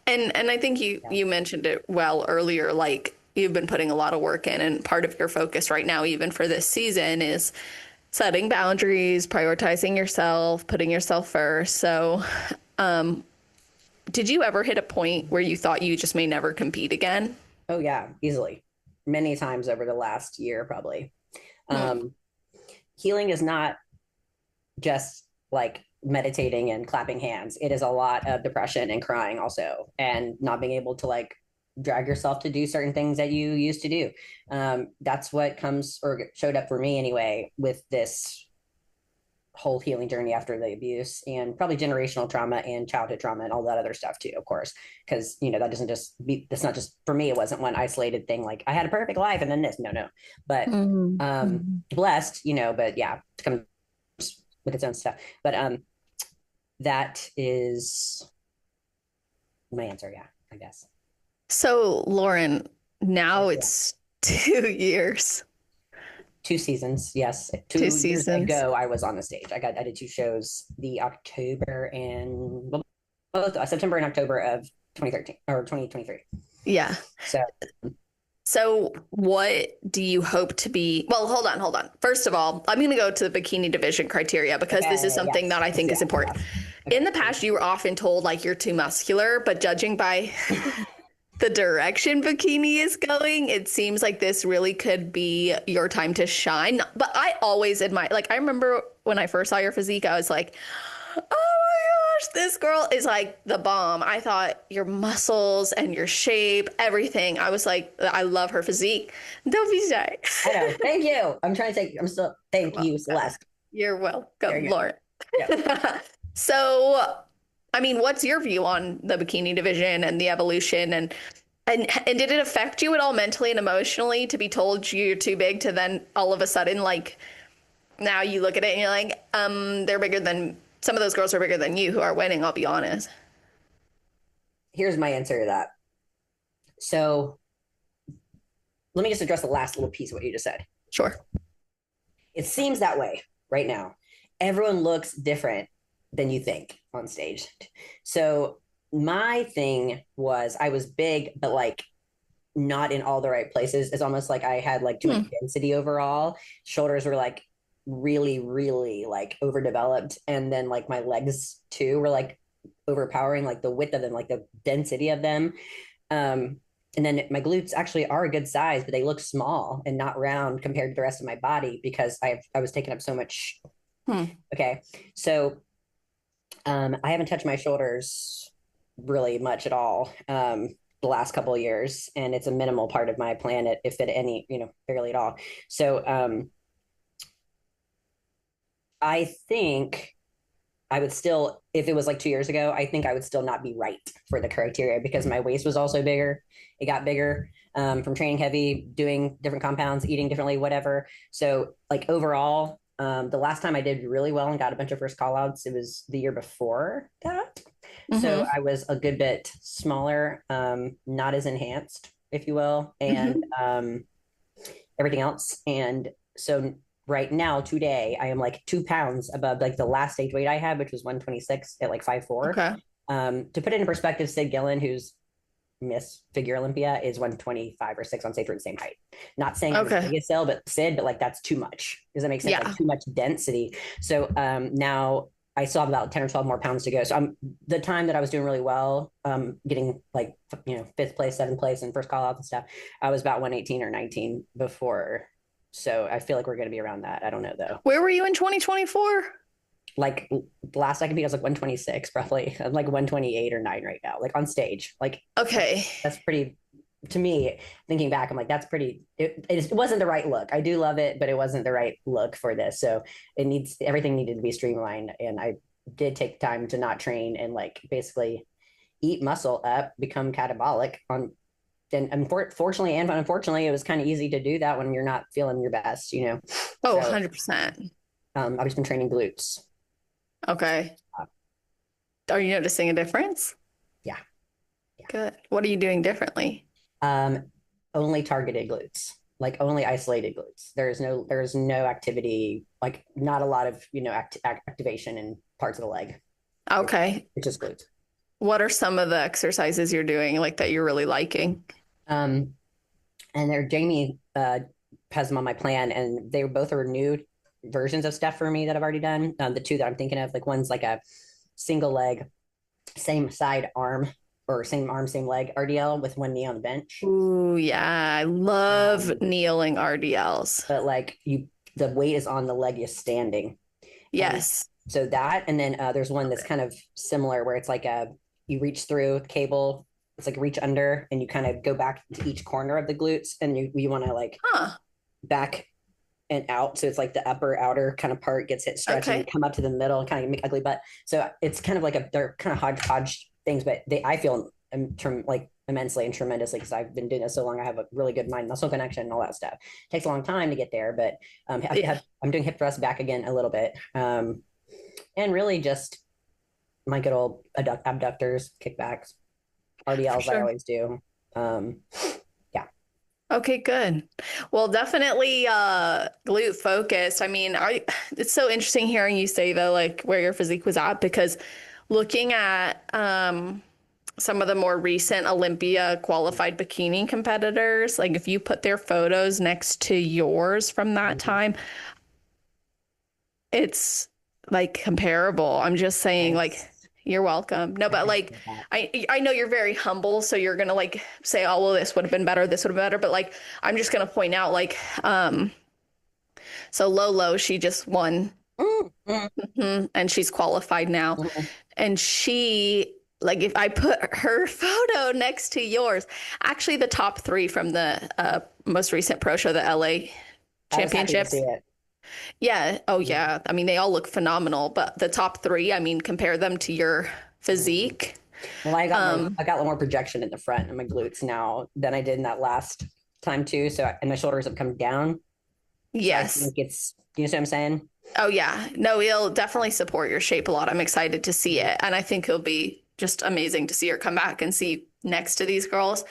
and I think you mentioned it well earlier. Like you've been putting a lot of work in, and part of your focus right now, even for this season, is setting boundaries, prioritizing yourself, putting yourself first. So, did you ever hit a point where you thought you just may never compete again? Oh yeah, easily. Many times over the last year, probably. Hmm. Healing is not just like meditating and clapping hands. It is a lot of depression and crying also, and not being able to like drag yourself to do certain things that you used to do. That's what comes or showed up for me anyway with this whole healing journey after the abuse, and probably generational trauma and childhood trauma and all that other stuff too, of course, because that doesn't just be, that's not just for me. It wasn't one isolated thing like I had a perfect life and then this. No, but Mm-hmm. blessed, but yeah, it comes with its own stuff. But that is my answer. Yeah, I guess. So, Lauren, now Yeah. it's 2 years, 2 seasons, yes. two 2 years seasons. ago, I was on the stage. I did two shows, the October and both September and October of 2013 or 2023. Yeah. So So, what do you hope to be? Well, hold on. First of all, I'm going to go to the bikini division criteria because this is okay, something that yes, I think is yeah, important. yes. In Okay. the past, you were often told like you're too muscular, but judging by the direction bikini is going, it seems like this really could be your time to shine. But I always admire, like, I remember when I first saw your physique, I was like, oh my gosh, this girl is like the bomb. I thought your muscles and your shape, everything. I was like, I love her physique. Don't be shy. I know. Thank you. I'm trying to say, I'm still, You're thank you, welcome. Celeste. You're There welcome, you go. Lauren. Yeah. So, I mean, what's your view on the bikini division and the evolution and did it affect you at all mentally and emotionally to be told you're too big to then all of a sudden like now you look at it and you're like, they're bigger than some of those girls are bigger than you who are winning, I'll be honest. Here's my answer to that. So let me just address the last little piece of what you just said. Sure. It seems that way right now. Everyone looks different than you think on stage. So my thing was I was big, but like not in all the right places. It's almost like I had like too much Hmm. density overall. Shoulders were like really, really like overdeveloped. And then like my legs too were like overpowering, like the width of them, like the density of them. Um, and then my glutes actually are a good size, but they look small and not round compared to the rest of my body because I was taking up so much. Hmm. Okay. So I haven't touched my shoulders really much at all the last couple of years, and it's a minimal part of my plan, if at any, barely at all. So I think I would still, if it was like 2 years ago, I think I would still not be right for the criteria because my waist was also bigger. It got bigger from training heavy, doing different compounds, eating differently, whatever. So, like overall, the last time I did really well and got a bunch of first call outs, it was the year before that. So Mm-hmm. I was a good bit smaller, not as enhanced, if you will, and Mm-hmm. everything else. And so right now, today, I am like 2 pounds above like the last stage weight I had, which was 126 at like 5'4". Okay. To put it in perspective, Sid Gillen, who's Miss Figure Olympia, is 125 or 6 on stage for the same height. Not saying I'm as Okay. big as Sid, but like that's too much. Does that make sense? Like Yeah. too much density. So now I still have about 10 or 12 more pounds to go. So I'm the time that I was doing really well, getting like fifth place, seventh place, and first call outs and stuff. I was about 118 or 19 before. So I feel like we're going to be around that. I don't know though. Where were you in 2024? Like the last I could beat, I was like 126, probably. I'm like 128 or 9 right now, like on stage. Like Okay. that's pretty, to me, thinking back, I'm like, that's pretty, it wasn't the right look. I do love it, but it wasn't the right look for this. So everything needed to be streamlined. And I did take time to not train and like basically eat muscle up, become catabolic on, and fortunately and unfortunately, it was kind of easy to do that when you're not feeling your best. Oh, So 100%. I've just been training glutes. Okay. Are you noticing a difference? Yeah. Yeah. Good. What are you doing differently? Um, only targeted glutes, like only isolated glutes. There's no activity, like not a lot of activation in parts of the leg. Okay. It's just glutes. What are some of the exercises you're doing like that you're really liking? Um, and there, Jamie has them on my plan, and they both are new versions of stuff for me that I've already done. The two that I'm thinking of, like one's like a single leg, same side arm, or same arm, same leg RDL with one knee on the bench. Ooh, yeah. I love Um, kneeling RDLs. but like the weight is on the leg you're standing. And Yes. so that, and then there's one that's kind of similar where it's like you reach through cable, it's like reach under, and you kind of go back to each corner of the glutes, and you want to like Huh. back and out. So it's like the upper outer kind of part gets hit stretch and you Okay. come up to the middle and kind of make ugly butt. So it's kind of like they're kind of hodgepodge things, but I feel like immensely and tremendously because I've been doing this so long. I have a really good mind muscle connection and all that stuff. It takes a long time to get there, but Yeah, I'm doing hip thrust back again a little bit. And really just my good old abductors, kickbacks, for RDLs I sure. always do. Um, yeah. Okay, good. Well, definitely glute focused. I mean, it's so interesting hearing you say though, like where your physique was at, because looking at some of the more recent Olympia qualified bikini competitors, like if you put their photos next to yours from that Mhm. time, it's like comparable. I'm just saying, like, Thanks. you're welcome. No, I but like appreciate that. I know you're very humble, so you're gonna like say, oh well, this would have been better, this would have been better. But like I'm just gonna point out, like, so Lolo, she just won. Mm, mm, And she's qualified now. mm. And she, like, if I put her photo next to yours, actually the top three from the most recent pro show, the LA I was happy to see championships. it. Yeah. Oh, yeah. I mean, they all look phenomenal, but the top three, I mean, compare them to your Mhm. physique. Well, Um, I got a little more projection in the front and my glutes now than I did in that last time too. So and my shoulders have come down. So I yes. think it's you know what I'm saying? Oh, yeah. No, it'll definitely support your shape a lot. I'm excited to see it. And I think it'll be just amazing to see her come back and see next to these girls.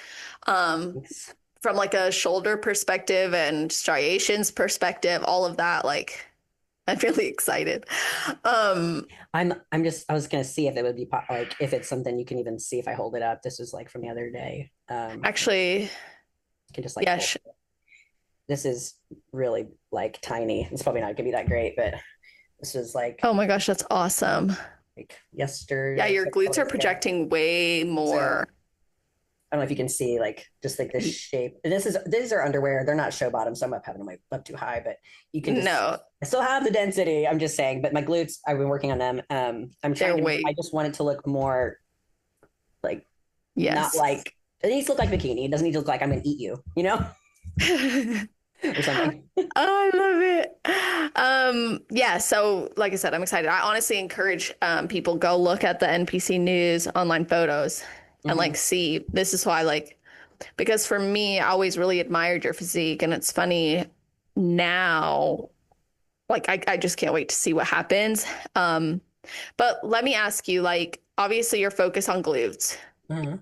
Um, Thanks. from like a shoulder perspective and striations perspective, all of that, like I'm really excited. I was gonna see if it would be like if it's something you can even see if I hold it up. This was like from the other day. Actually, You can just like yeah, hold it. This is really like tiny. It's probably not gonna be that great, but this was oh my gosh, that's awesome. like yesterday. Yeah, Like your a couple glutes are days ago. projecting way So more. I don't know if you can see like just like the shape. And these are underwear. They're not show bottom, so I'm not having them up too high, but you can just No, I still have the density. I'm just saying, but my glutes, I've been working on them. I'm they're trying to. I way, just want it to look more like not yes. like it needs to look like bikini. It doesn't need to look like I'm gonna eat you, or something. Oh, I love it. Yeah, so like I said, I'm excited. I honestly encourage people go look at the NPC News online photos and Mm-hmm. like see this is why like because for me, I always really admired your physique and it's funny now, like I just can't wait to see what happens. But let me ask you, like, obviously you're focused on glutes Mm-hmm.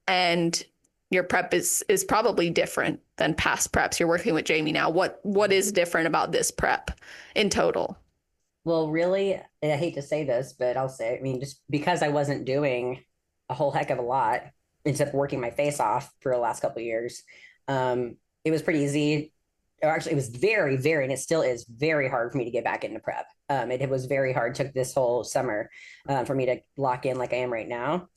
and your prep is probably different than past preps. You're working with Jamie now. What is different about this prep in total? Well, really, I hate to say this, but I'll say, I mean, just because I wasn't doing a whole heck of a lot, except working my face off for the last couple of years, it was pretty easy. Or actually, it was very, very, and it still is very hard for me to get back into prep. It was very hard. Took this whole summer for me to lock in like I am right now.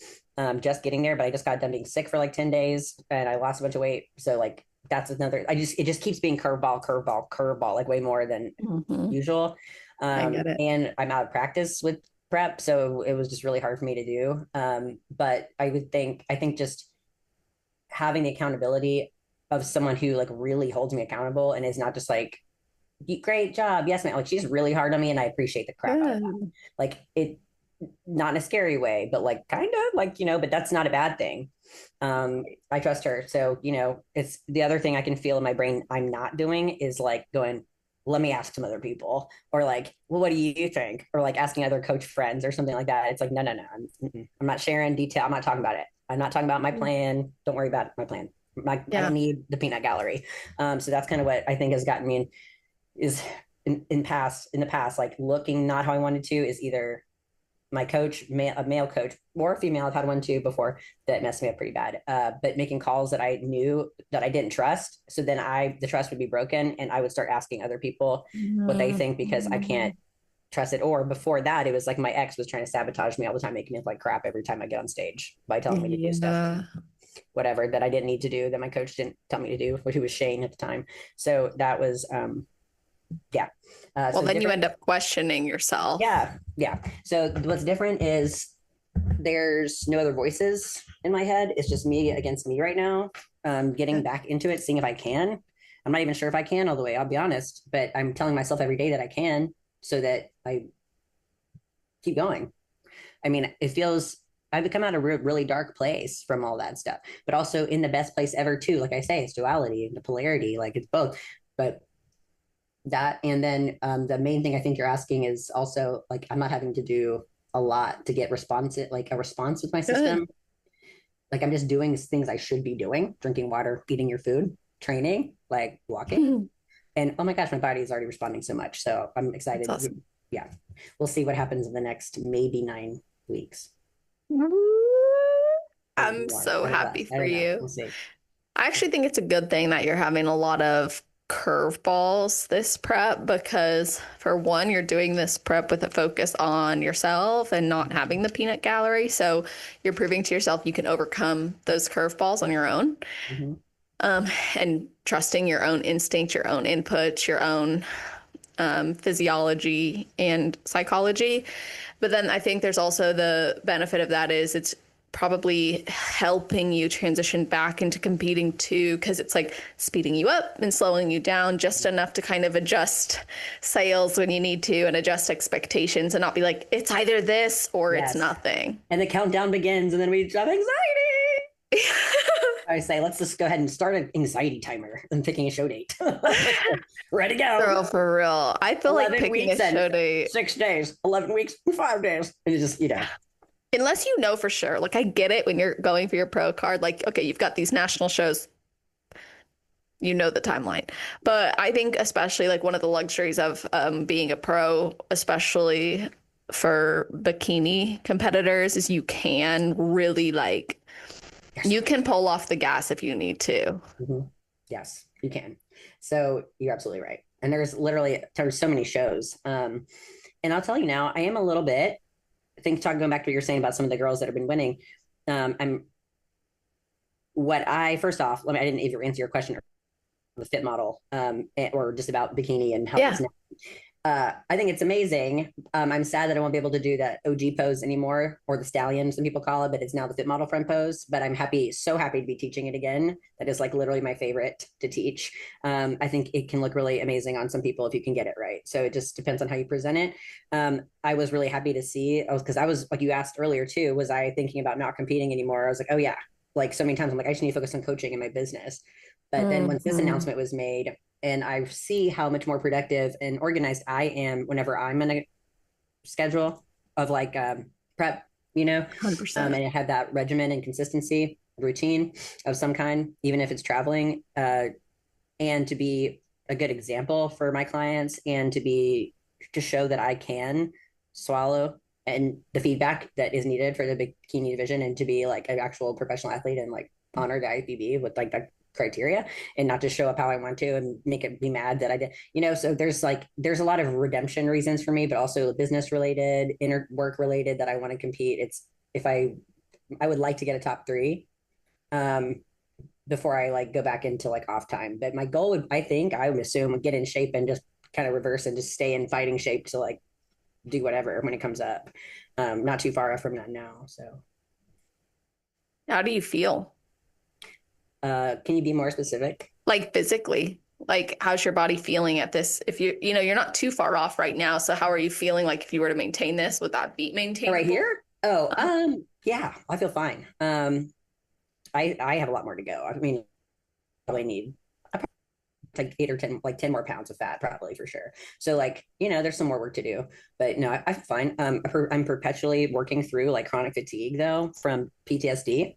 Just getting there, but I just got done being sick for like 10 days and I lost a bunch of weight. So like that's another, it just keeps being curveball, curveball, curveball, like way more than Mhm. usual. I get it. And I'm out of practice with prep, so it was just really hard for me to do. But I think just having the accountability of someone who like really holds me accountable and is not just like, great job, yes, man. Like she's really hard on me, and I appreciate the crap out of that. Good. Like it, not in a scary way, but like kind of like but that's not a bad thing. I trust her, so it's the other thing I can feel in my brain I'm not doing is like going, let me ask some other people, or like, well, what do you think, or like asking other coach friends or something like that. It's like no, no, no, I'm not sharing detail. I'm not talking about it. I'm not talking about my plan. Don't worry about my plan. I Yeah. don't need the peanut gallery. So that's kind of what I think has gotten me is in the past, like looking not how I wanted to is either my coach, a male coach or a female. I've had one too before that messed me up pretty bad. But making calls that I knew that I didn't trust. So then the trust would be broken and I would start asking other people what they think because I can't trust it. Or before that, it was like my ex was trying to sabotage me all the time, making me look like crap every time I get on stage by telling me to do stuff, Yeah. whatever that I didn't need to do that my coach didn't tell me to do, which was Shane at the time. So that was, yeah. Well, So then you different. end up questioning yourself. Yeah, yeah. So what's different is there's no other voices in my head. It's just me against me right now. Getting back into it, seeing if I can. I'm not even sure if I can all the way, I'll be honest, but I'm telling myself every day that I can so that I keep going. I mean, it feels I've come out of a really dark place from all that stuff, but also in the best place ever too. Like I say, it's duality and the polarity, like it's both. But that and then the main thing I think you're asking is also like I'm not having to do a lot to get a response with my Good. system. Like I'm just doing things I should be doing: drinking water, eating your food, training, like walking. And oh my gosh, my body is already responding so much. So I'm That's excited. awesome. Yeah, we'll see what happens in the next maybe 9 weeks. Maybe I'm more, so maybe happy less. I for don't know. you. We'll see. I actually think it's a good thing that you're having a lot of curveballs this prep because, for one, you're doing this prep with a focus on yourself and not having the peanut gallery. So you're proving to yourself you can overcome those curveballs on your own, Mm-hmm. and trusting your own instinct, your own inputs, your own physiology and psychology. But then I think there's also the benefit of that is it's probably helping you transition back into competing too, because it's like speeding you up and slowing you down just enough to kind of adjust sails when you need to and adjust expectations and not be like, it's either this or it's Yes. nothing. And the countdown begins, and then we have anxiety. I say, let's just go ahead and start an anxiety timer and picking a show date. Ready to go. Girl, for real. I feel like 11 picking a weeks and show date, 6 days, 11 weeks and 5 days. And it's just, unless you know for sure. Like, I get it when you're going for your pro card. Like, okay, you've got these national shows. you know the timeline. But I think especially like one of the luxuries of being a pro, especially for bikini competitors, is you can really like you can pull off the gas if you need to. Mm-hmm. Yes, you can. So you're absolutely right. And there's so many shows. And I'll tell you now, I am a little bit, I think going back to what you're saying about some of the girls that have been winning. First off, I didn't even answer your question, the fit model, or just about bikini and how it's now. I think it's amazing. I'm sad that I won't be able to do that OG pose anymore, or the stallion, some people call it, but it's now the fit model front pose. But I'm so happy to be teaching it again. That is like literally my favorite to teach. I think it can look really amazing on some people if you can get it right. So it just depends on how you present it. I was really happy to see, because I was, like you asked earlier too, was I thinking about not competing anymore? I was like, oh yeah, like so many times I'm like, I just need to focus on coaching in my business. But then once this announcement was made, and I see how much more productive and organized I am whenever I'm in a schedule of like prep, 100%. And I have that regimen and consistency, routine of some kind, even if it's traveling, and to be a good example for my clients, and to show that I can swallow and the feedback that is needed for the bikini division, and to be like an actual professional athlete and like honor the IFBB with like that criteria, and not just show up how I want to and make it be mad that I did, so there's a lot of redemption reasons for me, but also business related, inner work related, that I want to compete. I would like to get a top 3 before I like go back into like off time. But my goal would assume get in shape and just kind of reverse and just stay in fighting shape to like do whatever when it comes up. Not too far off from that now. So How do you feel? Can you be more specific? Like physically, like how's your body feeling at this? If you're not too far off right now. So how are you feeling? Like if you were to maintain this, would that be maintainable? Right here? Yeah, I feel fine. I have a lot more to go. I mean, probably need like 8 or 10, like 10 more pounds of fat, probably, for sure. So like, there's some more work to do, but no, I'm fine. I'm perpetually working through like chronic fatigue though from PTSD.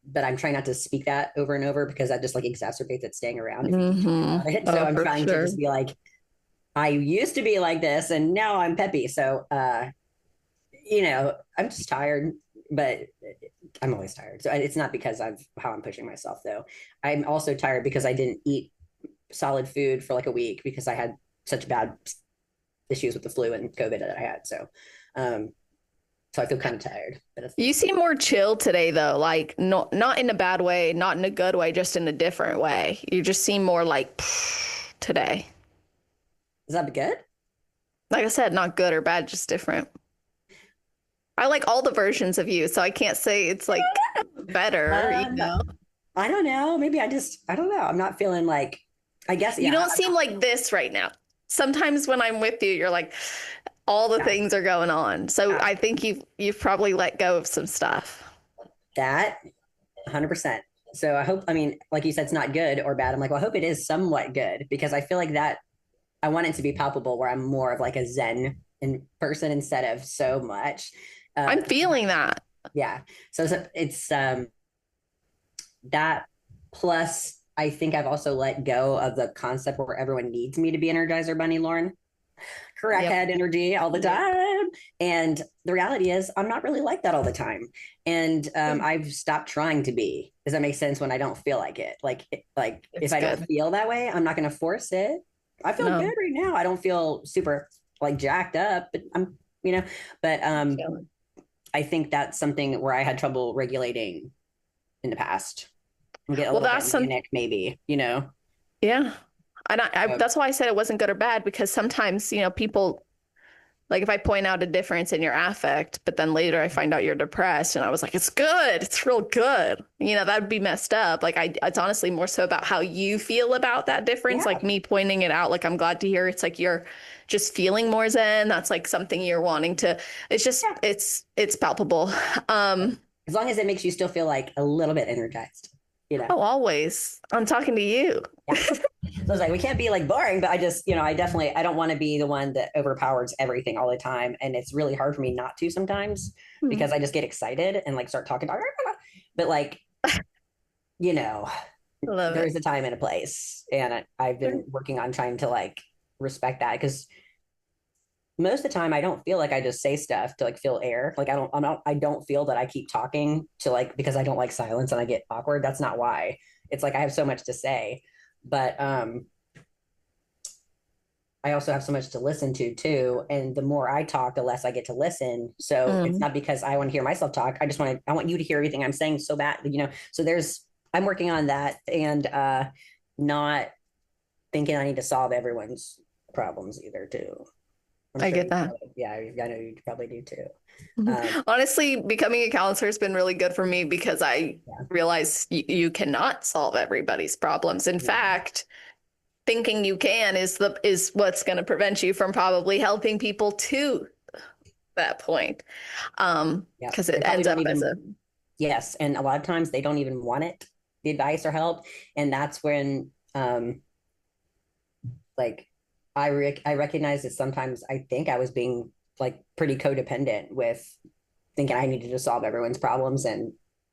But I'm trying not to speak that over and over, because that just like exacerbates it staying around. So I'm trying to just be like, I used to be like this and now I'm peppy. So, I'm just tired, but I'm always tired. So it's not because of how I'm pushing myself though. I'm also tired because I didn't eat solid food for like a week because I had such bad issues with the flu and COVID that I had. So I feel kind of tired. But you seem more chill today though, like not in a bad way, not in a good way, just in a different way. You just seem more like today. Is that good? Like I said, not good or bad, just different. I like all the versions of you, so I can't say it's like better, I don't know. Maybe I don't know. I'm not feeling like, I guess. You don't seem like this right now. Sometimes when I'm with you, you're like, all the things are going on. So I think you've probably let go of some stuff. That 100%. So I hope, like you said, it's not good or bad. I'm like, well, I hope it is somewhat good, because I feel like that I want it to be palpable, where I'm more of like a Zen in person instead of so much. I'm feeling that. Yeah. So it's that, plus I think I've also let go of the concept where everyone needs me to be Energizer Bunny Lauren. Crackhead energy all the time. And the reality is I'm not really like that all the time. And I've stopped trying to be. Does that make sense? When I don't feel like it? Like if I don't feel that way, I'm not going to force it. I feel good right now. I don't feel super like jacked up, but I think that's something where I had trouble regulating in the past. Get a little bit manic, maybe, Yeah. And that's why I said it wasn't good or bad, because sometimes, people, like if I point out a difference in your affect, but then later I find out you're depressed and I was like, it's good. It's real good. That would be messed up. Like it's honestly more so about how you feel about that difference. Yeah. Like me pointing it out, like, I'm glad to hear it's like you're just feeling more zen. That's like something you're wanting to, it's just, it's palpable. As long as it makes you still feel like a little bit energized. Oh, always. I'm talking to you. Yeah. So I was like, we can't be like boring, but I just, I don't want to be the one that overpowers everything all the time. And it's really hard for me not to sometimes, because I just get excited and like start talking about, but like, Love there it. is a time and a place, and I've been working on trying to like respect that, because most of the time I don't feel like I just say stuff to like fill air. Like I don't feel that I keep talking to like because I don't like silence and I get awkward. That's not why. It's like I have so much to say, but I also have so much to listen to too. And the more I talk, the less I get to listen. So it's Mm. not because I want to hear myself talk. I want you to hear everything I'm saying so bad, So I'm working on that, and not thinking I need to solve everyone's problems either too. I'm I sure get that. yeah, I know you probably do too. Mhm. Honestly, becoming a counselor has been really good for me because I Yeah, realize you cannot solve everybody's problems. In yeah, fact, thinking you can is what's going to prevent you from probably helping people to that point. yeah. Because They it probably ends don't up as even, a yes. And a lot of times they don't even want it, the advice or help. And that's when, like, I recognize that sometimes I think I was being like pretty codependent with thinking I needed to solve everyone's problems. And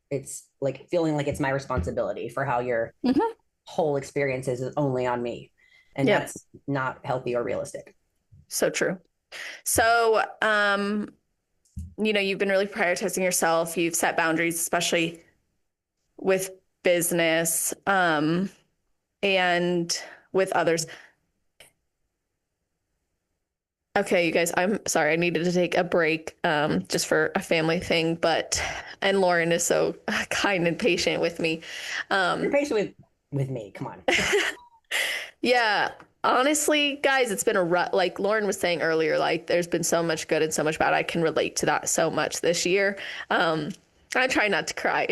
it's like feeling like it's my responsibility for how your Mhm. whole experience is only on me. And Yep, that's not healthy or realistic. so true. So, you've been really prioritizing yourself. You've set boundaries, especially with business, and with others. Okay, you guys, I'm sorry. I needed to take a break, just for a family thing, and Lauren is so kind and patient with me. You're Um, patient with me. Come on. yeah, honestly, guys, it's been a rut. Like Lauren was saying earlier, like there's been so much good and so much bad. I can relate to that so much this year. I try not to cry.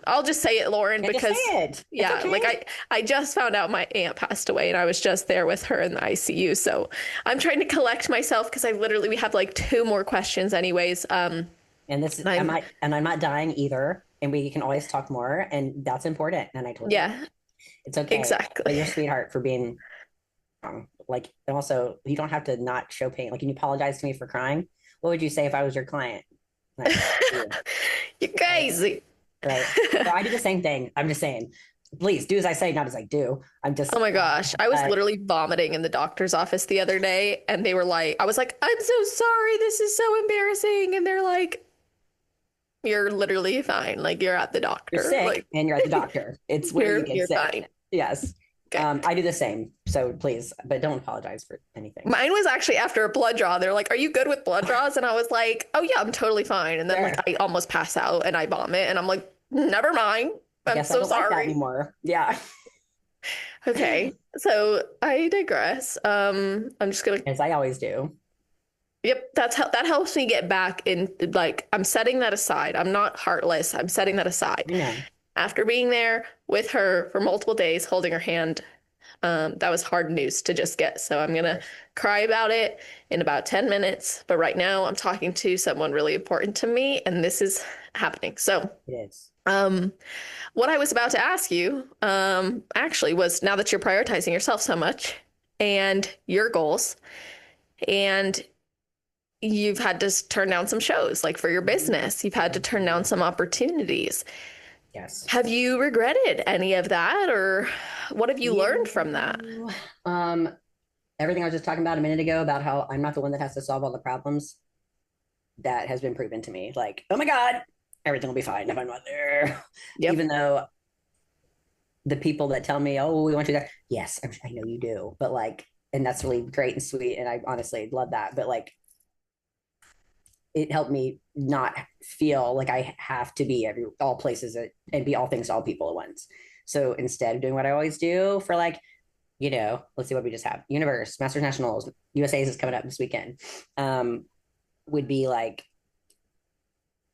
I'll just say it, Lauren, Yeah, just say because it. It's yeah, like okay. I just found out my aunt passed away and I was just there with her in the ICU. So I'm trying to collect myself because we have like two more questions anyways. And this And I'm I'm not dying either. And we can always talk more. And that's important. And I told you that. yeah, It's okay. But exactly. you're a sweetheart for being wrong. Like, and also, you don't have to not show pain. Like, can you apologize to me for crying? What would you say if I was your client? Like, yeah, You're right. crazy. Right. So I do the same thing. I'm just saying, please do as I say, not as I do. I'm Oh just, my gosh. I was uh, literally vomiting in the doctor's office the other day, and I was like, I'm so sorry. This is so embarrassing. And they're like, you're literally fine. Like, you're at the you're doctor. sick Like, and you're at the doctor. It's where you get you're sick. fine. Yes. Okay. I do the same. So please, but don't apologize for anything. Mine was actually after a blood draw. They're like, are you good with blood draws? And I was like, oh, yeah, I'm totally fine. And then, like, Sure. I almost pass out and I vomit. And I'm like, never mind. I I'm guess I so don't like that sorry. anymore. Yeah. Okay. So I digress. I'm just gonna As I always do. Yep, that helps me get back in. Like, I'm setting that aside. I'm not heartless. I'm setting that aside. I know. After being there with her for multiple days, holding her hand, that was hard news to just get. So I'm gonna cry about it in about 10 minutes. But right now, I'm talking to someone really important to me, and this is happening. So, It is. um, what I was about to ask you, actually was now that you're prioritizing yourself so much and your goals, and you've had to turn down some shows, like for your business, you've had to turn down some opportunities. Yes. Have you regretted any of that, or what have you learned from that? You everything I was just talking about a minute ago about how I'm not the one that has to solve all the problems, that has been proven to me. Like, oh my God, everything will be fine if I'm not there. Yep. Even though the people that tell me, oh, we want you there. Yes, I know you do. But like, and that's really great and sweet. And I honestly love that. But like, it helped me not feel like I have to be all places and be all things to all people at once. So instead of doing what I always do for like, let's see what we just have. Universe, Masters Nationals, USA's is coming up this weekend. Would be like,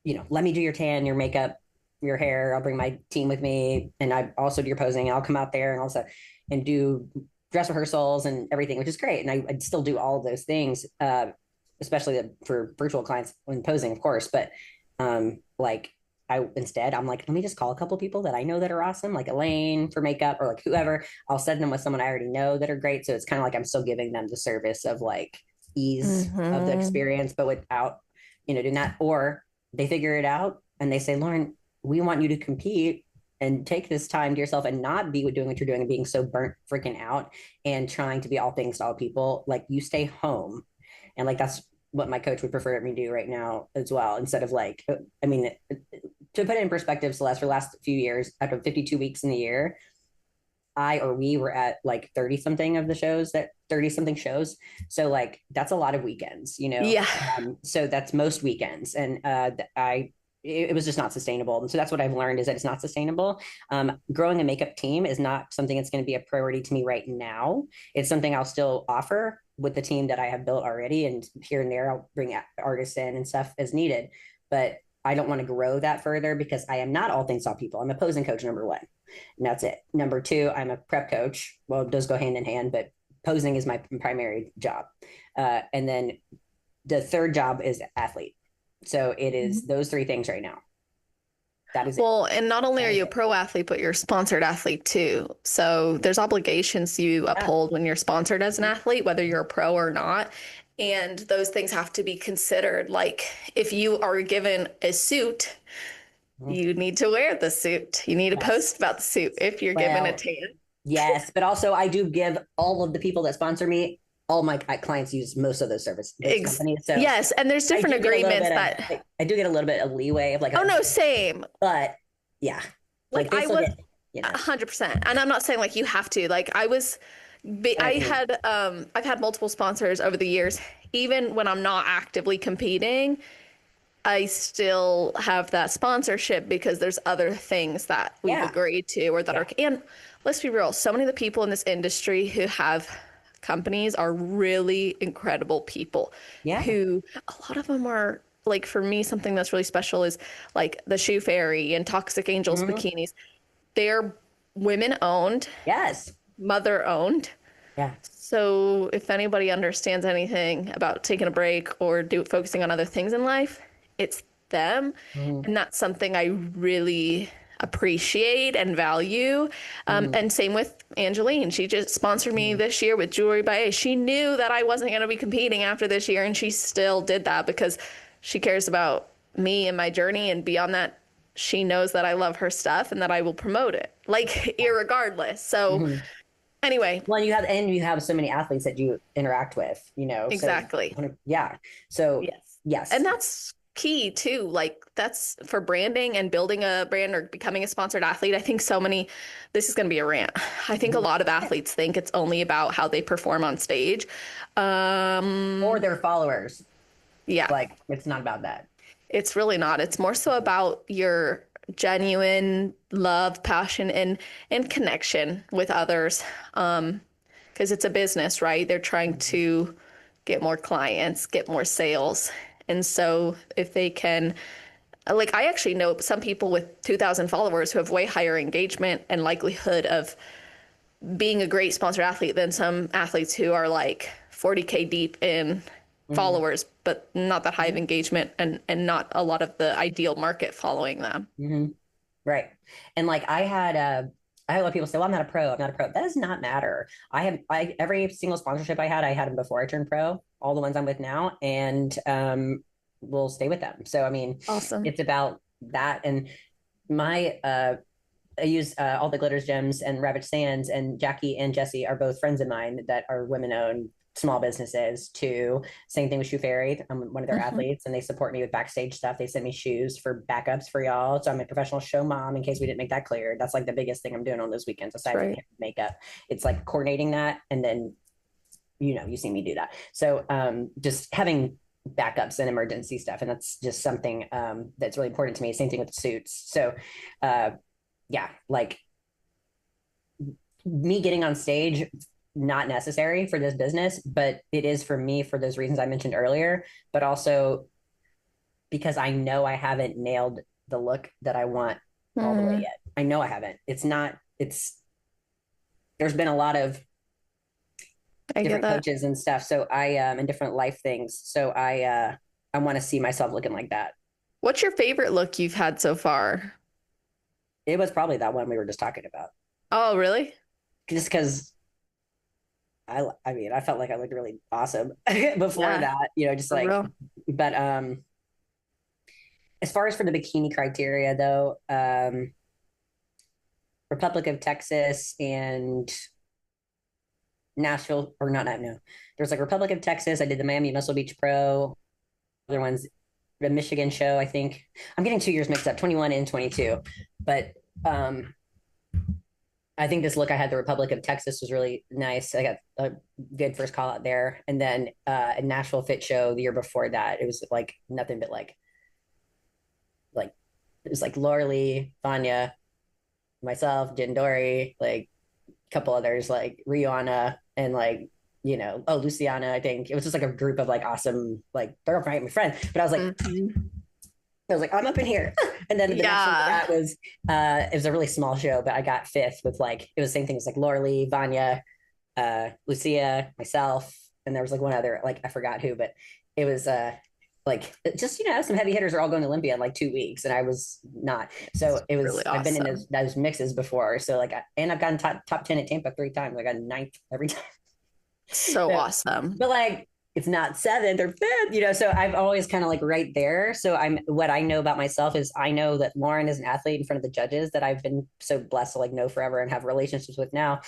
let me do your tan, your makeup, your hair. I'll bring my team with me, and I also do your posing. I'll come out there and also and do dress rehearsals and everything, which is great. And I'd still do all of those things, especially for virtual clients when posing, of course. But like I'm like, let me just call a couple people that I know that are awesome, like Elaine for makeup or like whoever. I'll send them with someone I already know that are great. So it's kind of like I'm still giving them the service of like ease of the Mm-hmm. experience, but without, doing that. Or they figure it out and they say, Lauren, we want you to compete and take this time to yourself and not be doing what you're doing and being so burnt freaking out and trying to be all things to all people. Like, you stay home. And like, that's what my coach would prefer me to do right now as well. Instead of like, I mean, to put it in perspective, Celeste, for the last few years, out of 52 weeks in the year, we were at like 30 something of the shows, that 30 something shows. So like, that's a lot of weekends, you know? Yeah. So that's most weekends. And it was just not sustainable. And so that's what I've learned, is that it's not sustainable. Growing a makeup team is not something that's going to be a priority to me right now. It's something I'll still offer with the team that I have built already. And here and there, I'll bring artists in and stuff as needed. But I don't want to grow that further, because I am not all things to all people. I'm a posing coach, number one. And that's it. Number two, I'm a prep coach. Well, it does go hand in hand, but posing is my primary job. And then the third job is athlete. So it is those three things right now. That is Well, and not only are you a pro athlete, but you're a sponsored athlete too. So there's obligations you uphold when you're sponsored as an athlete, whether you're a pro or not. And those things have to be considered. Like, if you are given a suit, you need to wear the suit. You need to post about the suit if you're given a tan. Yes, but also I do give all of the people that sponsor me, all my clients use most of those services. So yes, and there's different agreements that I do get a little bit of leeway of like, oh no, same. But yeah, like I was 100%, and I'm not saying like you have to. Like I've had multiple sponsors over the years. Even when I'm not actively competing, I still have that sponsorship because there's other things that we've agreed to or that are, and let's be real, so many of the people in this industry who have companies are really incredible people who, a lot of them are like, for me, something that's really special is like the Shoe Fairy and Toxic Angels bikinis. They're women owned. Yes. Mother owned. Yeah. So if anybody understands anything about taking a break or focusing on other things in life, it's them. And that's something I really appreciate and value. And same with Angeline. She just sponsored me this year with Jewelry by A. She knew that I wasn't going to be competing after this year, and she still did that because she cares about me and my journey. And beyond that, she knows that I love her stuff and that I will promote it, like, irregardless. So anyway. Well, you have so many athletes that you interact with, you know. Exactly. So, yeah. So yes. And that's key too. Like, that's for branding and building a brand or becoming a sponsored athlete. I think this is going to be a rant. I think a lot of athletes think it's only about how they perform on stage. Or their followers. Yeah. Like, it's not about that. It's really not. It's more so about your genuine love, passion, and connection with others. Because it's a business, right? They're trying to get more clients, get more sales. And so if they can, like, I actually know some people with 2,000 followers who have way higher engagement and likelihood of being a great sponsored athlete than some athletes who are like 40K deep in followers, but not that high of engagement and not a lot of the ideal market following them. Right. And like, I had a lot of people say, well, I'm not a pro. That does not matter. Every single sponsorship I had them before I turned pro, all the ones I'm with now, and will stay with them. So, I mean, awesome. It's about that. And I use All the Glitters Gems and Ravage Sands, and Jackie and Jesse are both friends of mine that are women-owned small businesses too. Same thing with Shoe Fairy. I'm one of their athletes, and they support me with backstage stuff. They send me shoes for backups for y'all. So I'm a professional show mom, in case we didn't make that clear. That's like the biggest thing I'm doing on those weekends, aside from makeup. It's like coordinating that, and then, you know, you see me do that. So just having backups and emergency stuff, and that's just something that's really important to me. Same thing with the suits. So like, me getting on stage, not necessary for this business, but it is for me for those reasons I mentioned earlier, but also because I know I haven't nailed the look that I want all the way yet. I know I haven't. There's been a lot of different coaches and stuff. So and different life things. So I want to see myself looking like that. What's your favorite look you've had so far? It was probably that one we were just talking about. Oh, really? Just because I mean, I felt like I looked really awesome before that, you know, just like, but as far as for the bikini criteria though, Republic of Texas and Nashville, or not, no. There's like Republic of Texas. I did the Miami Muscle Beach Pro. Other ones, the Michigan show, I think. I'm getting 2 years mixed up, 21 and 22. But I think this look I had, the Republic of Texas, was really nice. I got a good first call out there. And then a Nashville Fit Show the year before that, it was like nothing but like it was like Laura Lee, Vanya, myself, Jen Dory, like a couple others, like Rihanna, and like, Luciana, I think. It was just like a group of like awesome, like, they're my friend. But I was like, I'm up in here. And then the next one that was, it was a really small show, but I got fifth with like, it was the same thing as like Laura Lee, Vanya, Lucia, myself, and there was like one other, like, I forgot who, but it was like, just, some heavy hitters are all going to Olympia in like 2 weeks, and I was not. So it was really awesome. I've been in those mixes before. So like, and I've gotten top 10 at Tampa 3 times. I got ninth every time. So awesome. But like, it's not seventh or fifth, so I've always kind of like right there. So what I know about myself is I know that Lauren is an athlete in front of the judges that I've been so blessed to like know forever and have relationships with now.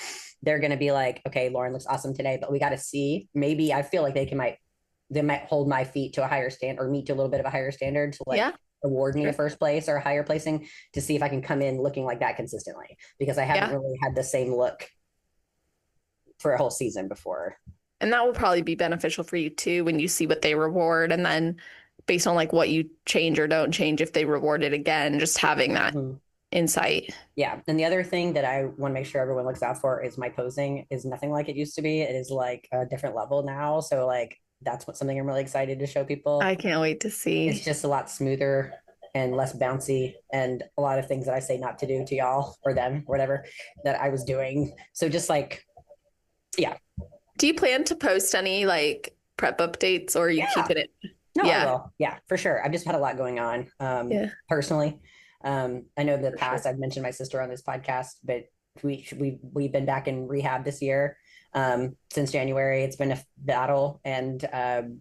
They're going to be like, okay, Lauren looks awesome today, but we got to see, maybe I feel like they might hold my feet to a higher standard, or me to a little bit of a higher standard, to like award me a first place or a higher placing, to see if I can come in looking like that consistently, because I haven't really had the same look for a whole season before. And that will probably be beneficial for you too, when you see what they reward, and then based on like what you change or don't change, if they reward it again, just having that insight. Yeah. And the other thing that I want to make sure everyone looks out for is my posing is nothing like it used to be. It is like a different level now. So like, that's something I'm really excited to show people. I can't wait to see. It's just a lot smoother and less bouncy, and a lot of things that I say not to do to y'all or them or whatever that I was doing. So just like, yeah. Do you plan to post any like prep updates, or are you keeping it? No, I will. Yeah, for sure. I've just had a lot going on personally. I know in the past I've mentioned my sister on this podcast, but we've been back in rehab this year. Since January. It's been a battle, and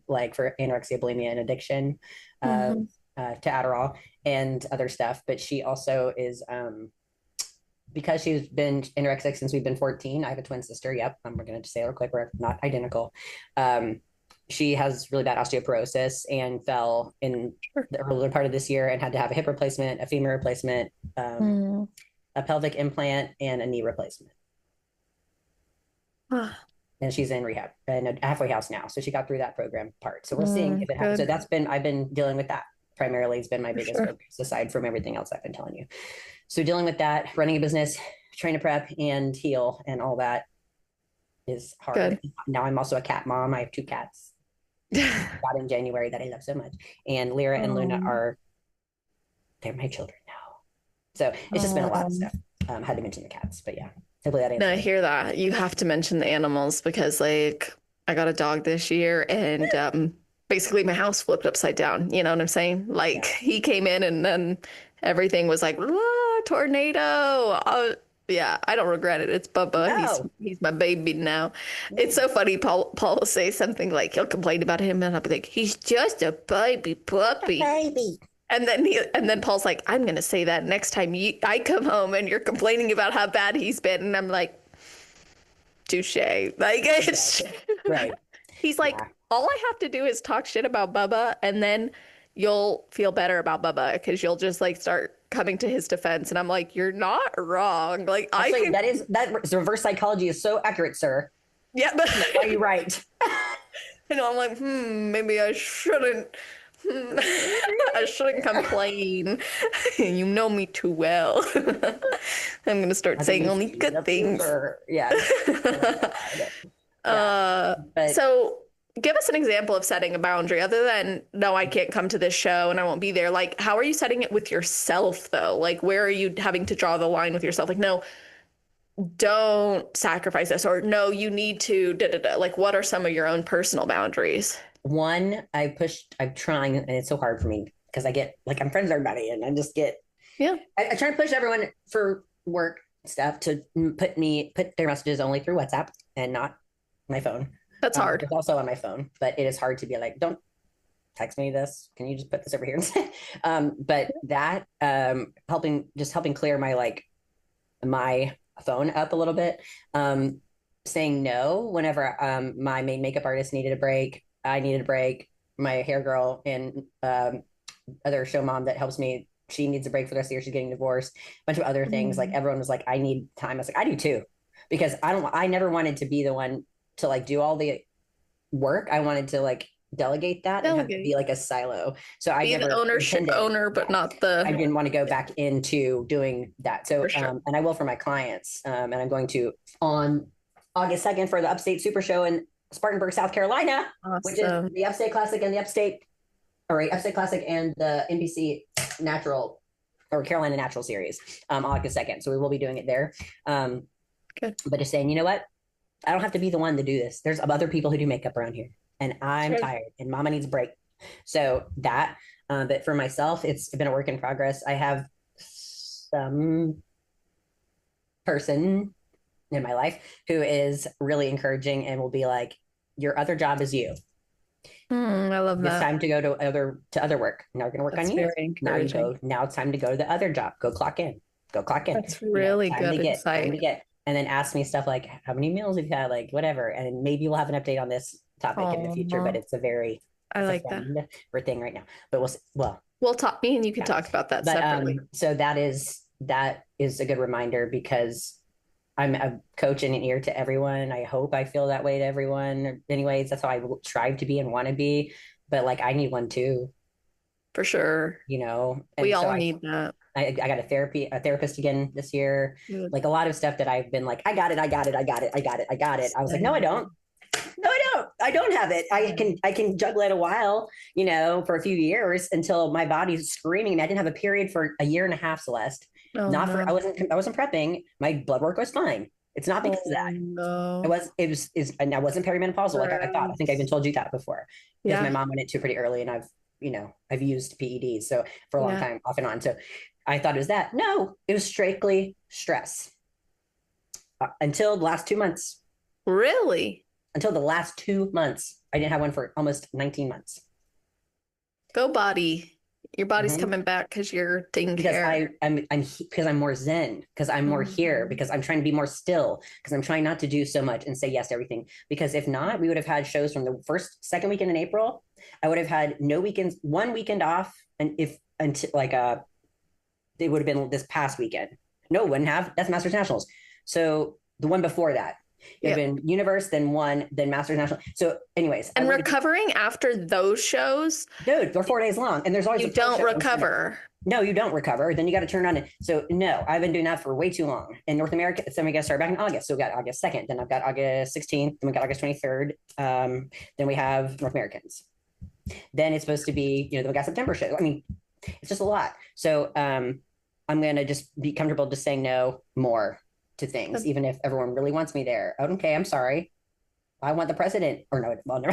like for anorexia, bulimia, and addiction to Adderall and other stuff. But she also is, because she's been anorexic since we've been 14. I have a twin sister. Yep. We're going to just say real quick, we're not identical. She has really bad osteoporosis and fell in the earlier part of this year and had to have a hip replacement, a femur replacement, a pelvic implant, and a knee replacement. And she's in rehab in a halfway house now. So she got through that program part. So we're seeing if it happens. So I've been dealing with that primarily. It's been my biggest focus, aside from everything else I've been telling you. So dealing with that, running a business, trying to prep and heal, and all that is hard. Good. Now I'm also a cat mom. I have 2 cats. Got in January that I love so much. And Lyra and Luna they're my children now. So it's just been a lot of stuff. Had to mention the cats, but yeah. No, I hear that. You have to mention the animals, because like I got a dog this year, and basically my house flipped upside down. You know what I'm saying? Like he came in, and then everything was like, tornado. Yeah, I don't regret it. It's Bubba. No. He's my baby now. It's so funny. Paul will say something like, he'll complain about him, and I'll be like, he's just a baby puppy. Baby. And then Paul's like, I'm going to say that next time I come home and you're complaining about how bad he's been. And I'm like, touche. Like, it's right. He's like, all I have to do is talk shit about Bubba, and then you'll feel better about Bubba, because you'll just like start coming to his defense. And I'm like, you're not wrong. Like, that reverse psychology is so accurate, sir. Yeah, but are you right? I'm like, maybe I shouldn't. I shouldn't complain. You know me too well. I'm gonna start saying only good things. So give us an example of setting a boundary, other than, no, I can't come to this show and I won't be there. Like, how are you setting it with yourself though? Like, where are you having to draw the line with yourself? Like, no, don't sacrifice this, or no, you need to Like, what are some of your own personal boundaries? One, I'm trying, and it's so hard for me because I get like, I'm friends with everybody, and I just get, I try to push everyone for work stuff to put their messages only through WhatsApp and not my phone. That's hard. It's also on my phone, but it is hard to be like, don't text me this. Can you just put this over here instead? But that, helping clear my like my phone up a little bit, saying no whenever my main makeup artist needed a break. I needed a break. My hair girl and other show mom that helps me, she needs a break for the rest of the year. She's getting divorced. A bunch of other things. Like everyone was like, I need time. I was like, I do too, because I never wanted to be the one to like do all the work. I wanted to like delegate that and have it be like a silo. So I Be never the owner, but not the. I didn't want to go back into doing that. So, sure. And I will for my clients. And I'm going to on August 2nd for the Upstate Super Show in Spartanburg, South Carolina, which is the Upstate Classic and the Upstate and the NBC Natural or Carolina Natural Series, August 2nd. So we will be doing it there. Good. But just saying, you know what? I don't have to be the one to do this. There's other people who do makeup around here, and I'm tired, and Mama needs a break. So that, but for myself, it's been a work in progress. I have some person in my life who is really encouraging and will be like, your other job is you. I love that. It's time to go to other work. Now we're going to work on you. Now it's time to go to the other job. Go clock in. That's really good insight. And then ask me stuff like, how many meals have you had? Like whatever. And maybe we'll have an update on this topic in the future, but it's a very, I like that thing right now, but we'll talk, me and you can talk about that separately. So that is a good reminder, because I'm a coach and an ear to everyone. I hope I feel that way to everyone. Anyways, that's how I strive to be and want to be. But like, I need one too. For sure. You know, and we all need that. I got a therapist again this year. Good. Like a lot of stuff that I've been like, I got it. I was like, no, I don't. I don't have it. I can juggle it a while, you know, for a few years until my body's screaming. I didn't have a period for a year and a half, Celeste. I wasn't prepping. My blood work was fine. It's not because of that. No. And I wasn't perimenopausal like I thought. I think I even told you that before. Because my mom went into it pretty early, and I've used PEDs so for a long time, off and on. So I thought it was that. No, it was strictly stress. Until the last 2 months. Really? Until the last 2 months. I didn't have one for almost 19 months. Go body. Your body's coming back because you're taking care. Because I'm more zen, because I'm more here, because I'm trying to be more still, because I'm trying not to do so much and say yes to everything. Because if not, we would have had shows from the second weekend in April. I would have had no weekends, 1 weekend off. And they would have been this past weekend. No, wouldn't have. That's Masters Nationals. So the one before that. It had been Universe, then Masters National. So anyways. And recovering after those shows. Dude, they're 4 days long. And there's always you don't recover. No, you don't recover. Then you got to turn on it. So no, I've been doing that for way too long. In North America, so we got to start back in August. So we got August 2nd. Then I've got August 16th. Then we got August 23rd. Then we have North Americans. Then it's supposed to be, then we got September shows. I mean, it's just a lot. So I'm going to just be comfortable just saying no more to things, even if everyone really wants me there. Okay, I'm sorry. I want the president, or no, well, no.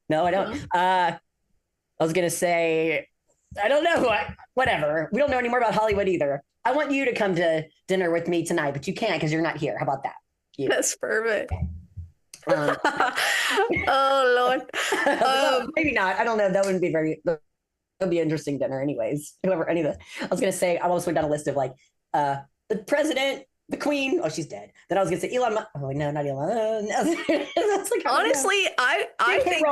No, I don't. I was gonna say, I don't know. Whatever. We don't know any more about Hollywood either. I want you to come to dinner with me tonight, but you can't because you're not here. How about that? That's perfect. Oh Lord. Maybe not. I don't know. That wouldn't be very. It'll be an interesting dinner anyways. I was going to say, I almost went down a list of like, the president, the queen. Oh, she's dead. Then I was going to say Elon Musk. Oh, no, not Elon. No. That's like, honestly, I think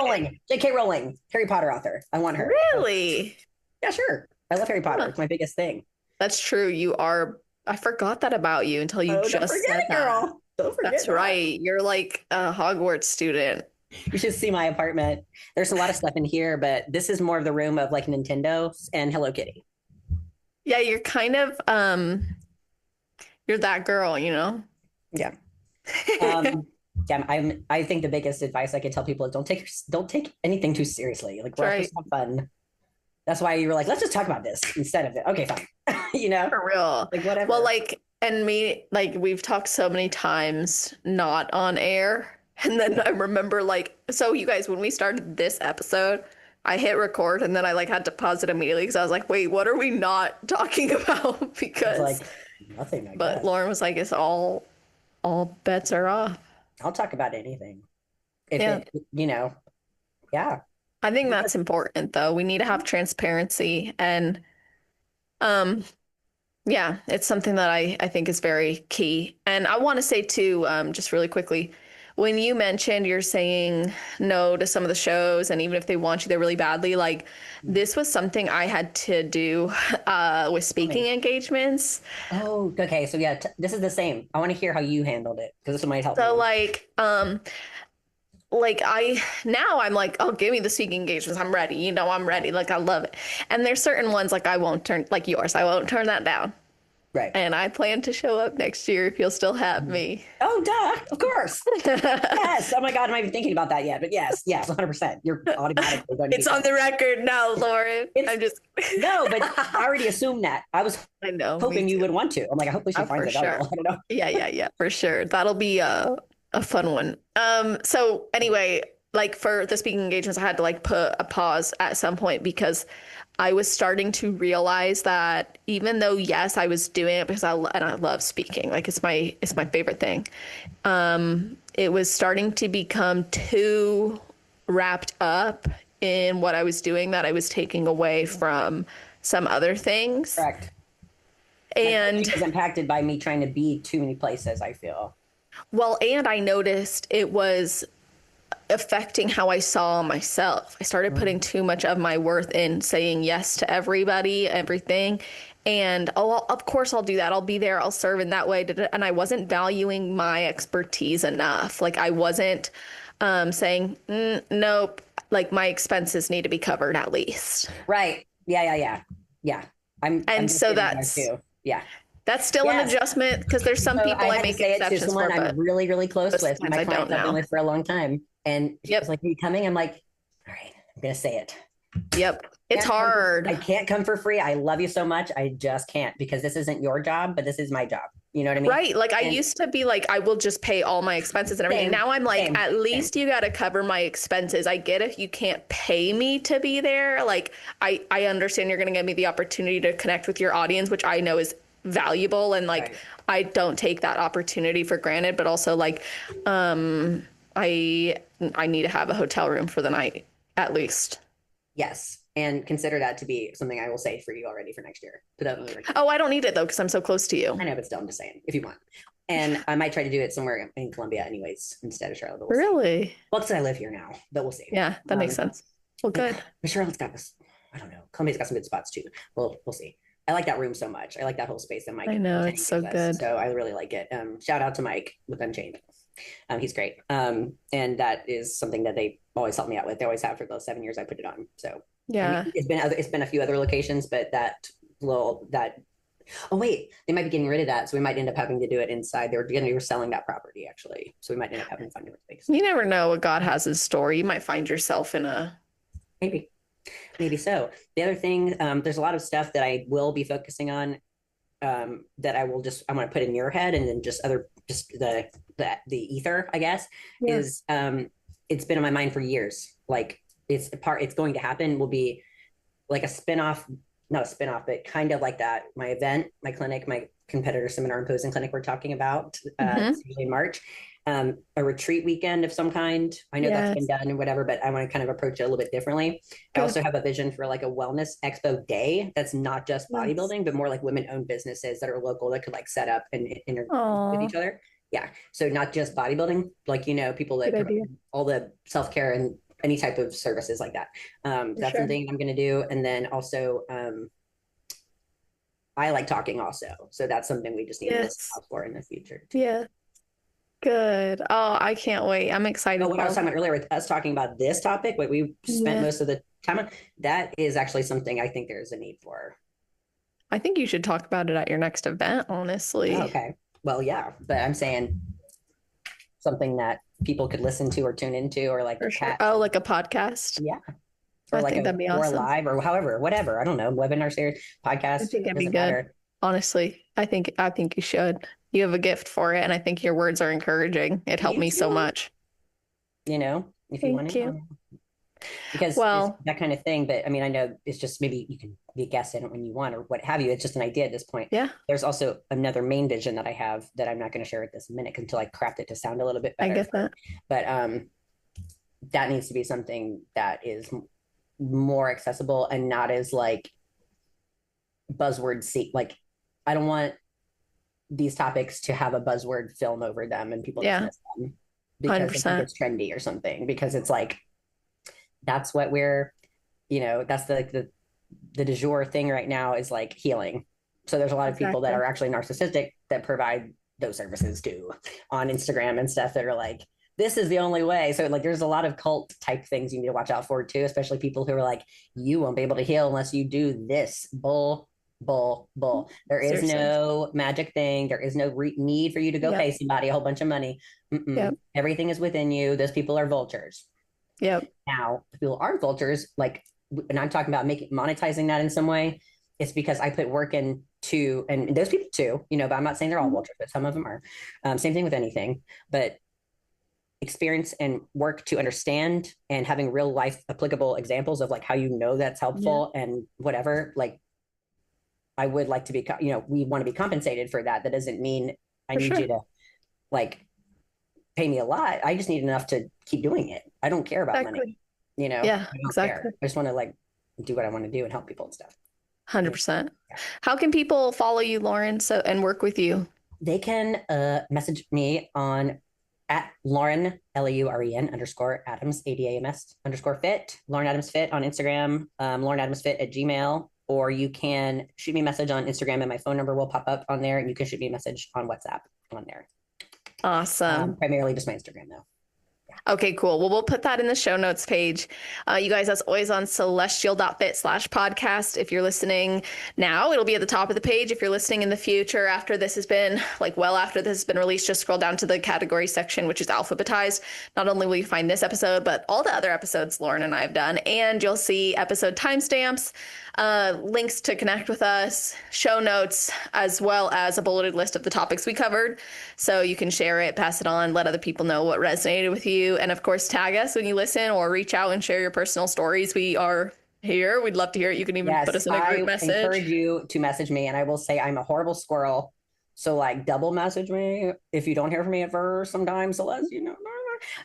J.K. Rowling, Harry Potter author. I want her. Really? Yeah, sure. I love Harry Potter. It's my biggest thing. That's true. You are. I forgot that about you until you just said that. Girl. Don't forget. That's right. You're like a Hogwarts student. You should see my apartment. There's a lot of stuff in here, but this is more of the room of like Nintendo and Hello Kitty. Yeah, you're kind of you're that girl, you know? Yeah. I think the biggest advice I can tell people is don't take anything too seriously. Like we're just have fun. That's why you were like, let's just talk about this instead of it. Okay, fine. For real. Like whatever. Well, and me, we've talked so many times not on air. And then I remember so you guys, when we started this episode, I hit record and then I had to pause it immediately because I was like, wait, what are we not talking about? Because nothing. But Lauren was like, it's all bets are off. I'll talk about anything. Yeah. Yeah. I think that's important though. We need to have transparency and Yeah, it's something that I think is very key. And I want to say too, just really quickly, when you mentioned you're saying no to some of the shows, and even if they want you there really badly, like this was something I had to do with speaking engagements. Oh, okay. So yeah, this is the same. I want to hear how you handled it because this might help So me. like I'm like, oh, give me the speaking engagements. I'm ready. I'm ready. Like I love it. And there's certain ones like I won't turn, like yours. I won't turn that down. Right. And I plan to show up next year if you'll still have me. Oh, duh. Of course. Yes. Oh my God. I'm not even thinking about that yet. But yes, 100%. You're automatically going to It's on the record now, Lauren. I'm just no, but I already assumed that. I was I know. hoping you would want to. I'm like, I hope she finds for it. sure. I don't know. Yeah, for sure. That'll be a fun one. So anyway, like for the speaking engagements, I had to like put a pause at some point because I was starting to realize that even though yes, I was doing it because I love speaking, like it's my favorite thing. It was starting to become too wrapped up in what I was doing that I was taking away from some other things. Correct. And it was impacted by me trying to be too many places, I feel. well, and I noticed it was affecting how I saw myself. I started putting too much of my worth in saying yes to everybody, everything. And oh, of course I'll do that. I'll be there. I'll serve in that way. And I wasn't valuing my expertise enough. Like I wasn't saying, nope, like my expenses need to be covered at least. Right. Yeah. I'm so that's too. Yeah. That's still an adjustment because there's some people I make exceptions to someone for, I'm really, really close with. My client I've been with for a long time. And she was like, are you coming? I'm like, all right, I'm going to say it. Yep. It's hard. I can't come for free. I love you so much. I just can't because this isn't your job, but this is my job. You know what I mean? Right. Like I used to be like, I will just pay all my expenses and everything. Now I'm like, at least you got to cover my expenses. I get if you can't pay me to be there. Like I understand you're going to give me the opportunity to connect with your audience, which I know is valuable. And like, I don't take that opportunity for granted, but also like, I need to have a hotel room for the night at least. Yes. And consider that to be something I will say for you already for next year. Oh, I don't need it though, because I'm so close to you. I know, but still, I'm just saying, if you want. And I might try to do it somewhere in Columbia anyways, instead of Charlotte. We'll really? See. Well, because I live here now, but we'll see. Yeah, that makes sense. Well, good. But Charlotte's got this, I don't know. Columbia's got some good spots too. We'll see. I like that room so much. I like that whole space that Mike. I know, it's so good. So I really like it. Shout out to Mike with Unchained. He's great. And that is something that they always help me out with. They always have for those 7 years I put it on. So yeah, I mean, it's been a few other locations, but oh wait, they might be getting rid of that. So we might end up having to do it inside. They were selling that property actually. So we might end up having to find a space. You never know what God has in store. You might find yourself in a maybe so. The other thing, there's a lot of stuff that I will be focusing on that I'm going to put in your head, and then just the ether, I guess, is it's been on my mind for years. Like it's going to happen will be like not a spinoff, but kind of like that. My event, my clinic, my competitor seminar and posing clinic we're talking about, it's usually in March. A retreat weekend of some kind. I know that's been done and whatever, but I want to kind of approach it a little bit differently. I also have a vision for like a wellness expo day that's not just bodybuilding, but more like women-owned businesses that are local that could like set up and interact with each other. Yeah. So not just bodybuilding, like, people that all the self-care and any type of services like that. That's something I'm going to do. And then also, I like talking also. So that's something we just need to look out for in the future too. Yeah. Good. Oh, I can't wait. I'm excited. What I was talking about earlier with us talking about this topic, what we spent most of the time on, that is actually something I think there's a need for. I think you should talk about it at your next event, honestly. Okay. Well, yeah, but I'm saying something that people could listen to or tune into or like like a podcast. Yeah. Or I think that'd be awesome. Or live or however, whatever. I don't know. Webinar series, podcast. I think it'd be good. Honestly, I think you should. You have a gift for it, and I think your words are encouraging. It helped me so much. If you want to. Because that kind of thing. But I mean, I know it's just maybe you can be a guest in it when you want or what have you. It's just an idea at this point. Yeah. There's also another main vision that I have that I'm not going to share at this minute until I craft it to sound a little bit better. I get that. But that needs to be something that is more accessible and not as like buzzword like I don't want these topics to have a buzzword film over them and people dismiss them because they think 100%. it's trendy or something, because it's like that's what we're, that's the du jour thing right now is like healing. So there's a lot of people that are actually narcissistic that provide those services too on Instagram and stuff that are like, this is the only way. So like there's a lot of cult type things you need to watch out for too, especially people who are like, you won't be able to heal unless you do this. Bull. There is Seriously. no magic thing. There is no need for you to go pay somebody a whole bunch of money. Everything is within you. Those people are vultures. Now, if people aren't vultures, like, and I'm talking about monetizing that in some way, it's because I put work into, and those people too, but I'm not saying they're all vultures, but some of them are. Same thing with anything, but experience and work to understand and having real life applicable examples of like how that's helpful and whatever. Like, I would like to be, we want to be compensated for that. That doesn't mean I need you to like pay me a lot. I just need enough to keep doing it. I don't care about money, Yeah, exactly. Care. I just want to like do what I want to do and help people and stuff. 100%. How can people follow you, Lauren, and work with you? They can message me on at Lauren, LAUREN _Adams, ADAMS _fit, Lauren Adams Fit on Instagram, Lauren Adams Fit at Gmail, or you can shoot me a message on Instagram and my phone number will pop up on there, and you can shoot me a message on WhatsApp on there. Awesome. Primarily just my Instagram though. Okay, cool. Well, we'll put that in the show notes page. You guys, as always, on celestial.fit/podcast. If you're listening now, it'll be at the top of the page. If you're listening in the future, after this has been, after this has been released, just scroll down to the category section, which is alphabetized. Not only will you find this episode, but all the other episodes Lauren and I have done, and you'll see episode timestamps, links to connect with us, show notes, as well as a bulleted list of the topics we covered. So you can share it, pass it on, let other people know what resonated with you. And of course, tag us when you listen or reach out and share your personal stories. We are here. We'd love to hear it. You can even put us in a group message. I encourage you to message me. And I will say I'm a horrible squirrel. So like double message me if you don't hear from me at first sometimes, Celeste,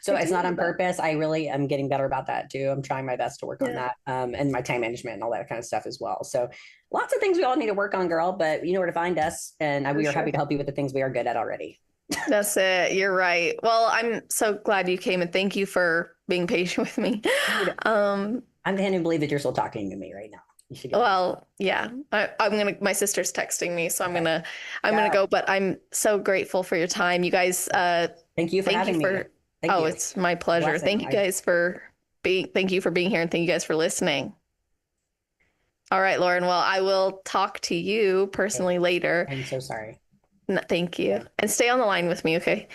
So it's not on purpose. I really am getting better about that too. I'm trying my best to work on that and my time management and all that kind of stuff as well. So lots of things we all need to work on, girl, but you know where to find us. And we are happy to help you with the things we are good at already. That's it. You're right. Well, I'm so glad you came and thank you for being patient with me. I can't believe that you're still talking to me right now. Yeah, my sister's texting me, so I'm gonna go, but I'm so grateful for your time. You guys, thank you for having me. Thank you. It's my pleasure. Thank you guys for being here, and thank you guys for listening. All right, Lauren. Well, I will talk to you personally later. I'm so sorry. No, thank you. And stay on the line with me, okay?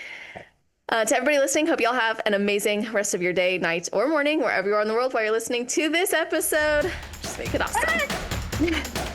To everybody listening, hope y'all have an amazing rest of your day, night, or morning, wherever you are in the world while you're listening to this episode. Just make it awesome.